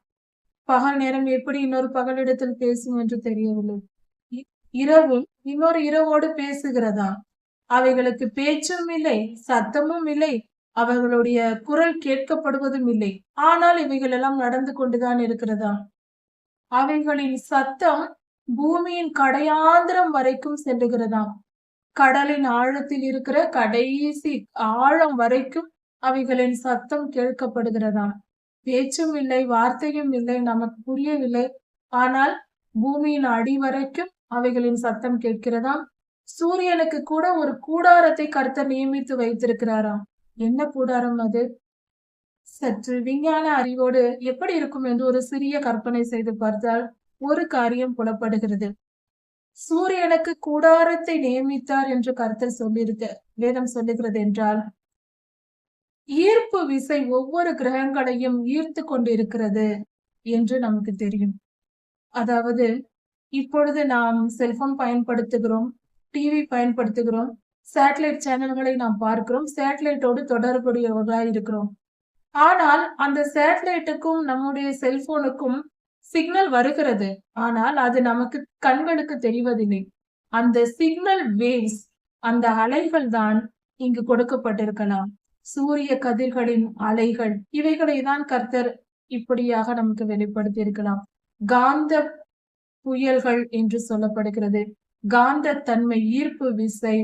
பகல் நேரம் எப்படி இன்னொரு பகலிடத்தில் பேசும் என்று தெரியவில்லை. இரவும் இன்னொரு இரவோடு பேசுகிறதா. அவைகளுக்கு பேச்சும் இல்லை, சத்தமும் இல்லை, அவர்களுடைய குரல் கேட்கப்படுவதும் இல்லை. ஆனால் இவைகள் எல்லாம் நடந்து கொண்டுதான் இருக்கிறதா. அவைகளின் சத்தம் பூமியின் கடையாந்திரம் வரைக்கும் செல்லுகிறதாம். கடலின் ஆழத்தில் இருக்கிற கடைசி ஆழம் வரைக்கும் அவைகளின் சத்தம் கேட்கப்படுகிறதாம். பேச்சும் இல்லை, வார்த்தையும் இல்லை, நமக்கு புரியவில்லை. ஆனால் பூமியின் அடி வரைக்கும் அவைகளின் சத்தம் கேட்கிறதாம். சூரியனுக்கு கூட ஒரு கூடாரத்தை கர்த்தர் நியமித்து வைத்திருக்கிறாராம். என்ன கூடாரம் அது? சற்று விஞ்ஞான அறிவோடு எப்படி இருக்கும் என்று ஒரு சிறிய கற்பனை செய்து பார்த்தால் ஒரு காரியம் புலப்படுகிறது. சூரியனுக்கு கூடாரத்தை நியமித்தார் என்று கர்த்தர் சொல்லியிருக்க வேதம் சொல்லுகிறது என்றால், ஈர்ப்பு விசை ஒவ்வொரு கிரகங்களையும் ஈர்த்து கொண்டிருக்கிறது என்று நமக்கு தெரியும். அதாவது இப்பொழுது நாம் செல்போன் பயன்படுத்துகிறோம், டிவி பயன்படுத்துகிறோம், சேட்டலைட் சேனல்களை நாம் பார்க்கிறோம், சேட்டலைட்டோடு தொடர்புடையவர்களாய் இருக்கிறோம். ஆனால் அந்த சேட்டலைட்டுக்கும் நம்முடைய செல்போனுக்கும் சிக்னல் வருகிறது. ஆனால் அது நமக்கு கண்களுக்கு தெரிவதில்லை. அந்த சிக்னல் வேவ்ஸ், அந்த அலைகள் தான் இங்கு கொடுக்கப்பட்டிருக்கலாம். சூரிய கதிர்களின் அலைகள், இவைகளை தான் கர்த்தர் இப்படியாக நமக்கு வெளிப்படுத்தி இருக்கலாம். காந்த புயல்கள் என்று சொல்லப்படுகிறது. காந்த தன்மை, ஈர்ப்பு விசை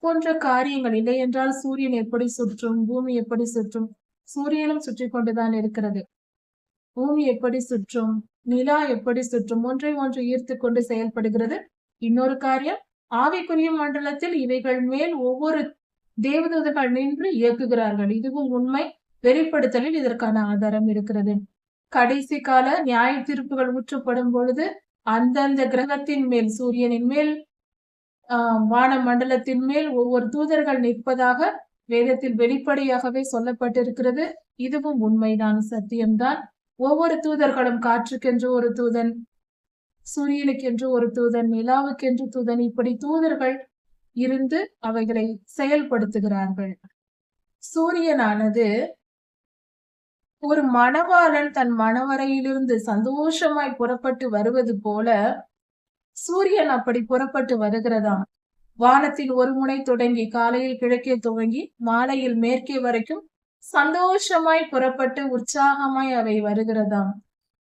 போன்ற காரியங்கள். இல்லை என்றால் சூரியன் எப்படி சுற்றும், பூமி எப்படி சுற்றும்? சூரியனும் சுற்றி கொண்டுதான் இருக்கிறது. பூமி எப்படி சுற்றும், நிலா எப்படி சுற்றும், ஒன்றை ஒன்று ஈர்த்து கொண்டு செயல்படுகிறது. இன்னொரு காரியம், ஆவிக்குரிய மண்டலத்தில் இவைகள் மேல் ஒவ்வொரு தேவதூதர்கள் நின்று இயக்குகிறார்கள். இதுவும் உண்மை. வெளிப்படுத்தலில் இதற்கான ஆதாரம் இருக்கிறது. கடைசி கால நியாய தீர்ப்புகள் ஊற்றப்படும் பொழுது அந்தந்த கிரகத்தின் மேல், சூரியனின் மேல், வான மண்டலத்தின் மேல் ஒவ்வொரு தூதர்கள் நிற்பதாக வேதத்தில் வெளிப்படையாகவே சொல்லப்பட்டிருக்கிறது. இதுவும் உண்மைதான், சத்தியம்தான். ஒவ்வொரு தூதர்களும், காற்றுக்கென்று ஒரு தூதன், சூரியனுக்கென்று ஒரு தூதன், நிலாவுக்கென்று தூதன், இப்படி தூதர்கள் இருந்து அவைகளை செயல்படுத்துகிறார்கள். சூரியனானது ஒரு மணவாளன் தன் மணவரையிலிருந்து சந்தோஷமாய் புறப்பட்டு வருவது போல சூரியன் அப்படி புறப்பட்டு வருகிறதாம். வானத்தில் ஒரு முனை தொடங்கி, காலையில் கிழக்கே துவங்கி மாலையில் மேற்கே வரைக்கும் சந்தோஷமாய் புறப்பட்டு உற்சாகமாய் அவை வருகிறதாம்.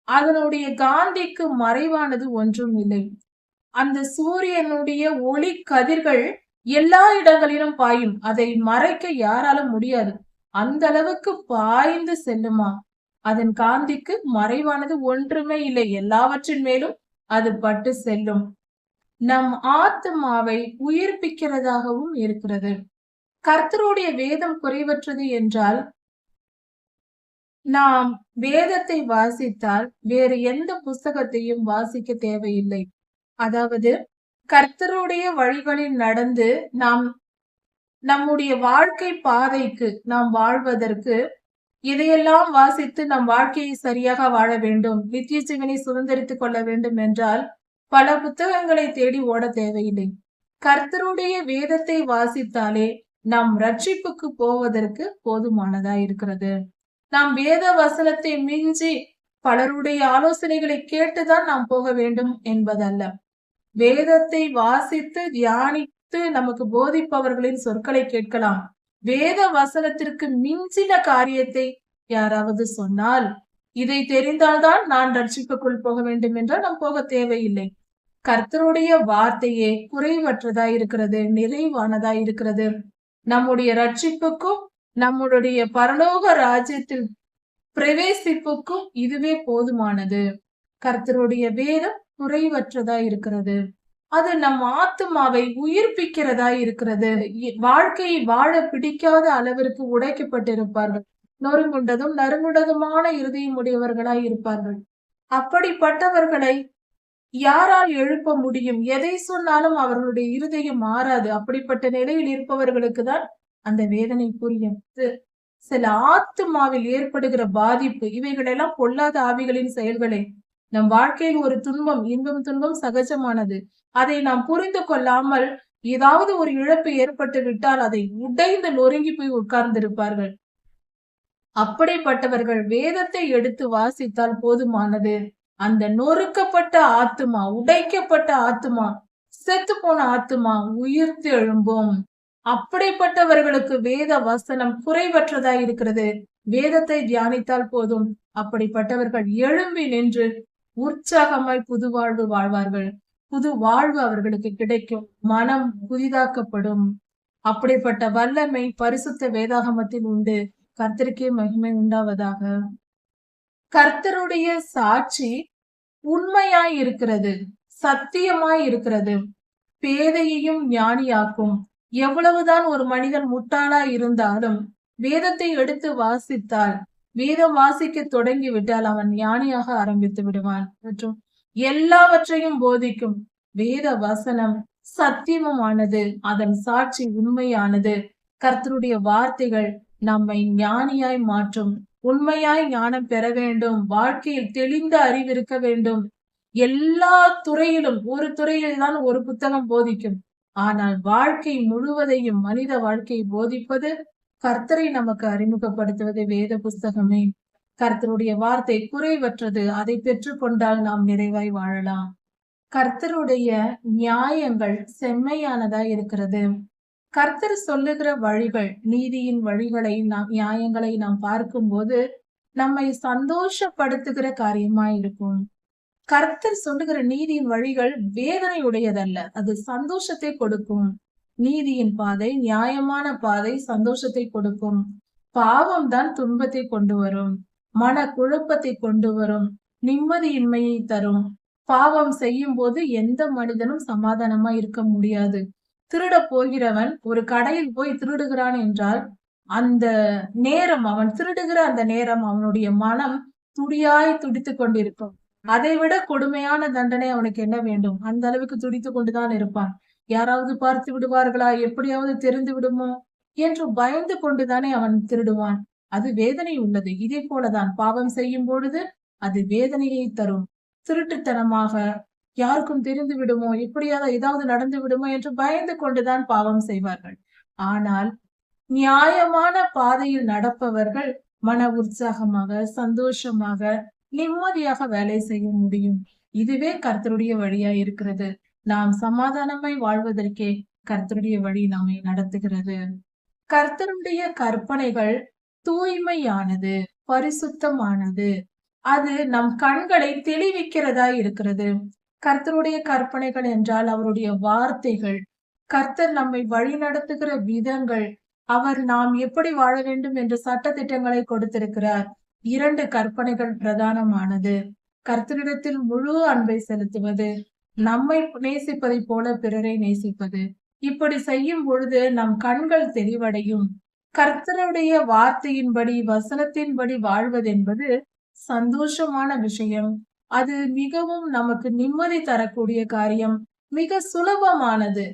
அதனுடைய காந்திக்கு மறைவானது ஒன்றும் இல்லை. அந்த சூரியனுடைய ஒளி கதிர்கள் எல்லா இடங்களிலும் பாயும். அதை மறைக்க யாராலும் முடியாது. அந்த அளவுக்கு பாய்ந்து செல்லுமா. அதன் காந்திக்கு மறைவானது ஒன்றுமே இல்லை. எல்லாவற்றின் மேலும் அது பட்டு செல்லும். நம் ஆத்மாவை உயிர்ப்பிக்கிறதாகவும் இருக்கிறது. கர்த்தருடைய வேதம் குறைவற்றது என்றால், நாம் வேதத்தை வாசித்தால் வேறு எந்த புஸ்தகத்தையும் வாசிக்க தேவையில்லை. அதாவது கர்த்தருடைய வழிகளில் நடந்து நாம் நம்முடைய வாழ்க்கை பாதைக்கு நாம் வாழ்வதற்கு இதையெல்லாம் வாசித்து நம் வாழ்க்கையை சரியாக வாழ வேண்டும், நித்திய ஜீவனை சுதந்திரித்துக் கொள்ள வேண்டும் என்றால் பல புத்தகங்களை தேடி ஓட தேவையில்லை. கர்த்தருடைய வேதத்தை வாசித்தாலே நாம் ரட்சிப்புக்கு போவதற்கு போதுமானதா இருக்கிறது. நாம் வேத வசனத்தை மிஞ்சி பலருடைய ஆலோசனைகளை கேட்டுதான் நாம் போக வேண்டும் என்பதல்ல. வேதத்தை வாசித்து தியானித்து நமக்கு போதிப்பவர்களின் சொற்களை கேட்கலாம். வேத வசனத்திற்கு மிஞ்சின காரியத்தை யாராவது சொன்னால், இதை தெரிந்தால்தான் நான் ரட்சிப்புக்குள் போக வேண்டும் என்றால் நாம் போக தேவையில்லை. கர்த்தருடைய வார்த்தையே குறைவற்றதாய் இருக்கிறது, நிறைவானதாய் இருக்கிறது. நம்முடைய ரட்சிப்புக்கும் நம்முடைய பரலோக ராஜ்யத்தில் பிரவேசிப்புக்கும் இதுவே போதுமானது. கர்த்தருடைய வேதம் குறைவற்றதா இருக்கிறது. அது நம் ஆத்மாவை உயிர்ப்பிக்கிறதா இருக்கிறது. வாழ்க்கையை வாழ பிடிக்காத அளவிற்கு உடைக்கப்பட்டிருப்பார்கள். நொறுங்குண்டதும் நறுங்குண்டதுமான இருதயம் உடையவர்களாய் இருப்பார்கள். அப்படிப்பட்டவர்களை யாரால் எழுப்ப முடியும்? எதை சொன்னாலும் அவர்களுடைய இருதயம் மாறாது. அப்படிப்பட்ட நிலையில் இருப்பவர்களுக்கு தான் அந்த வேதனை புரியும். சில ஆத்மாவில் ஏற்படுகிற பாதிப்பு, இவைகளெல்லாம் பொல்லாத ஆவிகளின் செயல்களே. நம் வாழ்க்கையில் ஒரு துன்பம், இன்பம் துன்பம் சகஜமானது. அதை நாம் புரிந்து கொள்ளாமல் ஏதாவது ஒரு இழப்பு ஏற்பட்டு விட்டால் அதை உடைந்து நொறுங்கி போய் உட்கார்ந்திருப்பார்கள். அப்படிப்பட்டவர்கள் வேதத்தை எடுத்து வாசித்தால் போதுமானது. அந்த நொறுக்கப்பட்ட ஆத்துமா, உடைக்கப்பட்ட ஆத்துமா, செத்து போன ஆத்துமா உயிர்த்து எழும்பும். அப்படிப்பட்டவர்களுக்கு வேத வசனம் குறைவற்றதாய் இருக்கிறது. வேதத்தை தியானித்தால் போதும். அப்படிப்பட்டவர்கள் எழும்பி நின்று உற்சாகமாய் புது வாழ்வு வாழ்வார்கள். புது வாழ்வு அவர்களுக்கு கிடைக்கும். மனம் புதிதாக்கப்படும். அப்படிப்பட்ட வல்லமை பரிசுத்த வேதாகமத்தில் உண்டு. கர்த்தருக்கே மகிமை உண்டாவதாக. கர்த்தருடைய சாட்சி உண்மையாய் இருக்கிறது. சத்தியமாய் இருக்கிறது. பேதையையும் ஞானியாக்கும். எவ்வளவுதான் ஒரு மனிதன் முட்டாளா இருந்தாலும் வேதத்தை எடுத்து வாசித்தால், வேதம் வாசிக்க தொடங்கி விட்டால் அவன் ஞானியாக ஆரம்பித்து விடுவான். மற்றும் எல்லாவற்றையும் போதிக்கும் வேத வசனம் சத்தியமானது, அதன் சாட்சி உண்மையானது. கர்த்தருடைய வார்த்தைகள் நம்மை ஞானியாய் மாற்றும். உண்மையாய் ஞானம் பெற வேண்டும், வாழ்க்கையில் தெளிந்த அறிவு இருக்க வேண்டும். எல்லா துறையிலும் ஒரு துறையில் தான் ஒரு புத்தகம் போதிக்கும். ஆனால் வாழ்க்கை முழுவதையும், மனித வாழ்க்கையை போதிப்பது, கர்த்தரை நமக்கு அறிமுகப்படுத்துவது வேத புஸ்தகமே. கர்த்தருடைய வார்த்தை குறைவற்றது. அதை பெற்றுக்கொண்டால் நாம் நிறைவாய் வாழலாம். கர்த்தருடைய நியாயங்கள் செம்மையானதா இருக்கிறது. கர்த்தர் சொல்லுகிற வழிகள், நீதியின் வழிகளை, நியாயங்களை நாம் பார்க்கும்போது நம்மை சந்தோஷப்படுத்துகிற காரியமா இருக்கும். கர்த்தர் சொல்லுகிற நீதியின் வழிகள் வேதனை உடையதல்ல, அது சந்தோஷத்தை கொடுக்கும். நீதியின் பாதை, நியாயமான பாதை சந்தோஷத்தை கொடுக்கும். பாவம் தான் துன்பத்தை கொண்டு வரும், மன குழப்பத்தை கொண்டு வரும், நிம்மதியின்மையை தரும். பாவம் செய்யும் போது எந்த மனிதனும் சமாதானமா இருக்க முடியாது. திருட போகிறவன் ஒரு கடையில் போய் திருடுகிறான் என்றால், அந்த நேரம், அவன் திருடுகிற அந்த நேரம் அவனுடைய மனம் துடியாய் துடித்துக் கொண்டிருக்கும். அதை விட கொடுமையான தண்டனை அவனுக்கு என்ன வேண்டும்? அந்த அளவுக்கு துடித்துக் கொண்டுதான் இருப்பான். யாராவது பார்த்து விடுவார்களா, எப்படியாவது தெரிந்து விடுமோ என்று பயந்து கொண்டுதானே அவன் திருடுவான். அது வேதனை உள்ளது. இதே போலதான் பாவம் செய்யும் பொழுது அது வேதனையை தரும். திருட்டுத்தனமாக யாருக்கும் தெரிந்து விடுமோ, எப்படியாவது ஏதாவது நடந்து விடுமோ என்று பயந்து கொண்டுதான் பாவம் செய்வார்கள். ஆனால் நியாயமான பாதையில் நடப்பவர்கள் மன உற்சாகமாக, சந்தோஷமாக, நிம்மதியாக வேலை செய்ய முடியும். இதுவே கர்த்தருடைய வழியா இருக்கிறது. நாம் சமாதானமாய் வாழ்வதற்கே கர்த்தருடைய வழி நம்மை நடத்துகிறது. கர்த்தருடைய கற்பனைகள் தூய்மையானது, பரிசுத்தமானது. அது நம் கண்களை தெளிவிக்கிறதா இருக்கிறது. கர்த்தருடைய கற்பனைகள் என்றால் அவருடைய வார்த்தைகள், கர்த்தர் நம்மை வழி நடத்துகிற விதங்கள், அவர் நாம் எப்படி வாழ வேண்டும் என்ற சட்ட திட்டங்களை கொடுத்திருக்கிறார். 2 கற்பனைகள் பிரதானமானது. கர்த்தரிடத்தில் முழு அன்பை செலுத்துவது, நம்மை நேசிப்பதை போல பிறரை நேசிப்பது. இப்படி செய்யும் பொழுது நம் கண்கள் தெளிவடையும். கர்த்தருடைய வார்த்தையின்படி, வசனத்தின்படி வாழ்வதென்பது சந்தோஷமான விஷயம். அது மிகவும் நமக்கு நிம்மதி தரக்கூடிய காரியம். மிக சுலபமானது.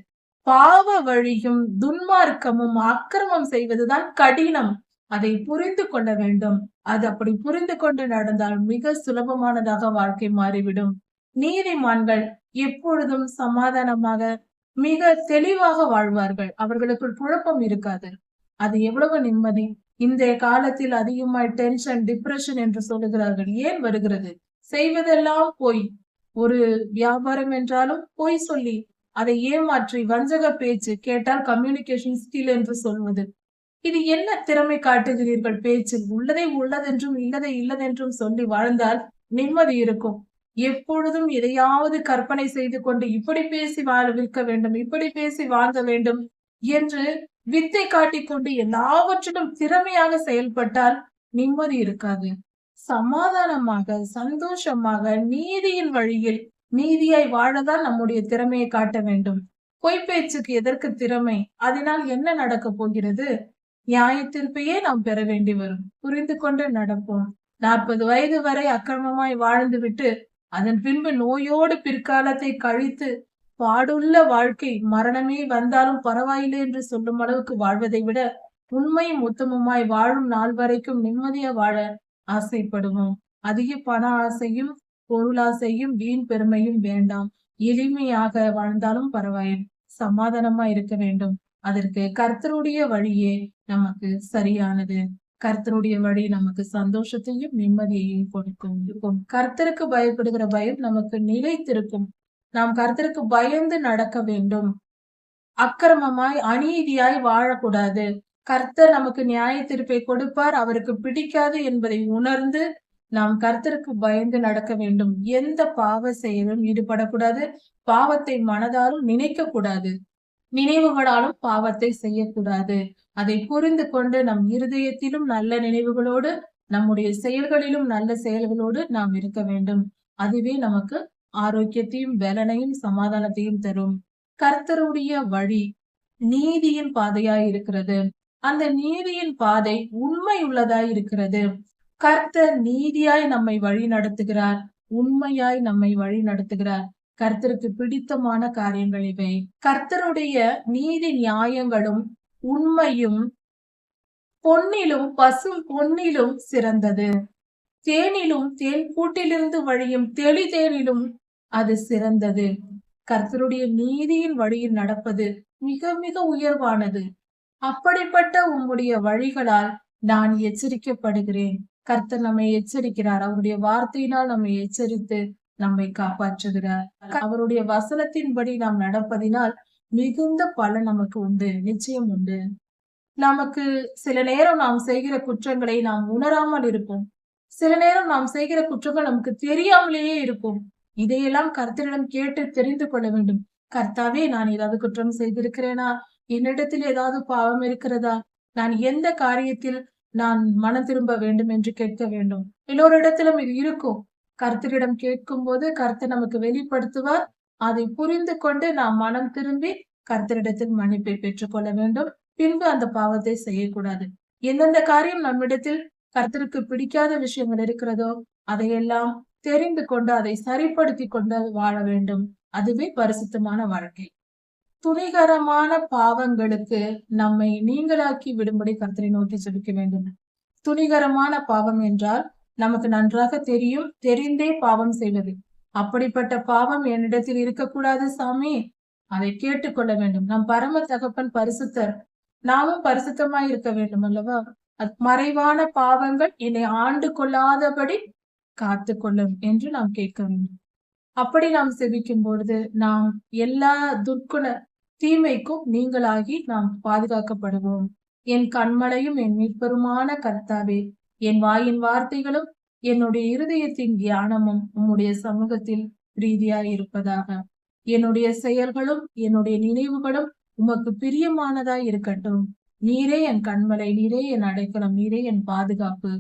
பாவ வழியும் துன்மார்க்கமும் அக்கிரமம் செய்வதுதான் கடினம். அதை புரிந்து கொள்ள வேண்டும். அது அப்படி புரிந்து கொண்டு நடந்தால் மிக சுலபமானதாக வாழ்க்கை மாறிவிடும். நீதிமான்கள் எப்பொழுதும் சமாதானமாக, மிக தெளிவாக வாழ்வார்கள். அவர்களுக்குள் குழப்பம் இருக்காது. அது எவ்வளவு நிம்மதி. இந்த காலத்தில் அதிகமாய் டென்ஷன், டிப்ரெஷன் என்று சொல்லுகிறார்கள். ஏன் வருகிறது? செய்வதெல்லாம் பொய். ஒரு வியாபாரம் என்றாலும் பொய் சொல்லி, அதை ஏமாற்றி, வஞ்சக பேச்சு, கேட்டால் கம்யூனிகேஷன் ஸ்கில் என்று சொல்வது. இது என்ன திறமை காட்டுகிறீர்கள் பேச்சில்? உள்ளதை உள்ளதென்றும் இல்லதை இல்லதென்றும் சொல்லி வாழ்ந்தால் நிம்மதி இருக்கும். எப்பொழுதும் எதையாவது கற்பனை செய்து கொண்டு இப்படி பேசி விற்க வேண்டும், இப்படி பேசி வாங்க வேண்டும் என்று வித்தை காட்டிக்கொண்டு எல்லாவற்றிலும் திறமையாக செயல்பட்டால் நிம்மதி இருக்காது. சமாதானமாக, சந்தோஷமாக, நீதியின் வழியில் நீதியாய் வாழதான் நம்முடைய திறமையை காட்ட வேண்டும். பொய் பேச்சுக்கு எதற்கு திறமை? அதனால் என்ன நடக்க போகிறது? நியாயத்தீர்ப்பையே நாம் பெற வேண்டி வரும். புரிந்து கொண்டு நடப்போம். 40 வயது வரை அக்கிரமமாய் வாழ்ந்துவிட்டு அதன் பின்பு நோயோடு பிற்காலத்தை கழித்து பாடுள்ள வாழ்க்கை, மரணமே வந்தாலும் பரவாயில்லை என்று சொல்லும் அளவுக்கு வாழ்வதை விட உண்மையும் உத்தமமாய் வாழும் நாள் வரைக்கும் நிம்மதியா வாழ ஆசைப்படுவோம். அதிக பண ஆசையும், பொருளாசையும், வீண் பெருமையும் வேண்டாம். எளிமையாக வாழ்ந்தாலும் பரவாயில்லை, சமாதானமா இருக்க வேண்டும். அதற்கு கர்த்தருடைய வழியே நமக்கு சரியானது. கர்த்தருடைய வழி நமக்கு சந்தோஷத்தையும் நிம்மதியையும் கொடுக்கும். கர்த்தருக்கு பயப்படுகிற பயம் நமக்கு நிலைத்திருக்கும். நாம் கர்த்தருக்கு பயந்து நடக்க வேண்டும். அக்கிரமமாய், அநீதியாய் வாழக்கூடாது. கர்த்தர் நமக்கு நியாய தீர்ப்பை கொடுப்பார். அவருக்கு பிடிக்காது என்பதை உணர்ந்து நாம் கர்த்தருக்கு பயந்து நடக்க வேண்டும். எந்த பாவ செயலும் ஈடுபடக்கூடாது. பாவத்தை மனதாலும் நினைக்க கூடாது. நினைவுகளாலும் பாவத்தை செய்யக்கூடாது. அதை புரிந்து கொண்டு நம் இருதயத்திலும் நல்ல நினைவுகளோடு, நம்முடைய செயல்களிலும் நல்ல செயல்களோடு நாம் இருக்க வேண்டும். அதுவே நமக்கு ஆரோக்கியத்தையும் பலனையும் சமாதானத்தையும் தரும். கர்த்தருடைய வழி நீதியின் பாதையாய் இருக்கிறது. அந்த நீதியின் பாதை உண்மை உள்ளதாய் இருக்கிறது. கர்த்தர் நீதியாய் நம்மை வழி நடத்துகிறார். உண்மையாய் நம்மை வழி நடத்துகிறார். கர்த்தருக்கு பிடித்தமான காரியங்கள் இவை. கர்த்தருடைய நீதி நியாயங்களும் உண்மையும் பொன்னிலும் பசும் பொன்னிலும் சிறந்தது. தேனிலும் தேன் கூட்டிலிருந்து வழியும் தெளி தேனிலும் அது சிறந்தது. கர்த்தருடைய நீதியின் வழியில் நடப்பது மிக மிக உயர்வானது. அப்படிப்பட்ட உம்முடைய வழிகளால் நான் எச்சரிக்கப்படுகிறேன். கர்த்தர் நம்மை எச்சரிக்கிறார். அவருடைய வார்த்தையினால் நம்மை எச்சரித்து நம்மை காப்பாற்றுகிறார். அவருடைய வசனத்தின்படி நாம் நடப்பதினால் மிகுந்த பலன் நமக்கு உண்டு, நிச்சயம் உண்டு. நமக்கு சில நேரம் நாம் செய்கிற குற்றங்களை நாம் உணராமல் இருப்போம். சில நேரம் நாம் செய்கிற குற்றங்கள் நமக்கு தெரியாமலேயே இருக்கும். இதையெல்லாம் கர்த்தரிடம் கேட்டு தெரிந்து கொள்ள வேண்டும். கர்த்தாவே, நான் ஏதாவது குற்றம் செய்திருக்கிறேனா? என்னிடத்தில் ஏதாவது பாவம் இருக்கிறதா? நான் எந்த காரியத்தில் நான் மனம் திரும்ப வேண்டும் என்று கேட்க வேண்டும். எல்லோரிடத்திலும் இது இருக்கும். கர்த்தரிடம் கேட்கும் போது கர்த்தர் நமக்கு வெளிப்படுத்துவார். அதை புரிந்து கொண்டு நாம் மனம் திரும்பி கர்த்தரிடத்தில் மன்னிப்பை பெற்றுக் கொள்ள வேண்டும். பின்பு அந்த பாவத்தை செய்யக்கூடாது. எந்தெந்த காரியம் நம்மிடத்தில் கர்த்தருக்கு பிடிக்காத விஷயங்கள் இருக்கிறதோ அதையெல்லாம் தெரிந்து கொண்டு அதை சரிப்படுத்தி கொண்டு வாழ வேண்டும். அதுவே பரிசுத்தமான வாழ்க்கை. துணிகரமான பாவங்களுக்கு நம்மை நீங்களாக்கி விடும்படி கர்த்தரை நோக்கி ஜெபிக்க வேண்டும். துணிகரமான பாவம் என்றால் நமக்கு நன்றாக தெரியும், தெரிந்தே பாவம் செய்வது. அப்படிப்பட்ட பாவம் என்னிடத்தில் இருக்கக்கூடாது சாமி, அதை கேட்டுக்கொள்ள வேண்டும். நம் பரம தகப்பன் பரிசுத்தர், நாமும் பரிசுத்தமாய் இருக்க வேண்டும் அல்லவா? மறைவான பாவங்கள் என்னை ஆண்டு கொள்ளாதபடி காத்து கொள்ளும் என்று நாம் கேட்க வேண்டும். அப்படி நாம் செபிக்கும் பொழுது நாம் எல்லா துர்க்குண தீமைக்கும் நீங்களாகி நாம் பாதுகாக்கப்படுவோம். என் கண்மலையும் என் மீட்பெருமான கர்த்தாவே, என் வாயின் வார்த்தைகளும் என்னுடைய இருதயத்தின் தியானமும் உம்முடைய சமூகத்தில் பிரீதியாய் இருப்பதாக. என்னுடைய செயல்களும் என்னுடைய நினைவுகளும் உமக்கு பிரியமானதாய் இருக்கட்டும். நீரே என் கண்மலை, நீரே என் அடைக்கலம், நீரே என் பாதுகாப்பு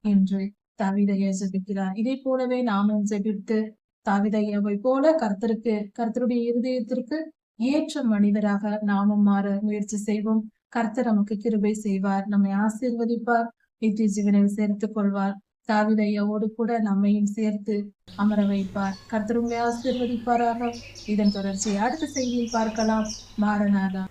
என்று தாவீதையா ஜெபிக்கிறார். இதை போலவே நாமும் ஜெபித்து தாவீதையாவை போல கர்த்தருடைய இருதயத்திற்கு ஏற்ற மனிதராக நாமும் மாற முயற்சி செய்வோம். கர்த்தர் நமக்கு கிருபை செய்வார், நம்மை ஆசீர்வதிப்பார், நித்திய ஜீவனில் சேர்த்துக் கொள்வார். தாவீதையாவோடு கூட நம்மையும் சேர்த்து அமர வைப்பார். கர்த்தர் உங்களை ஆசீர்வதிப்பாராக. இதன் தொடர்ச்சியை அடுத்த செய்தியில் பார்க்கலாம். மாரநாதா.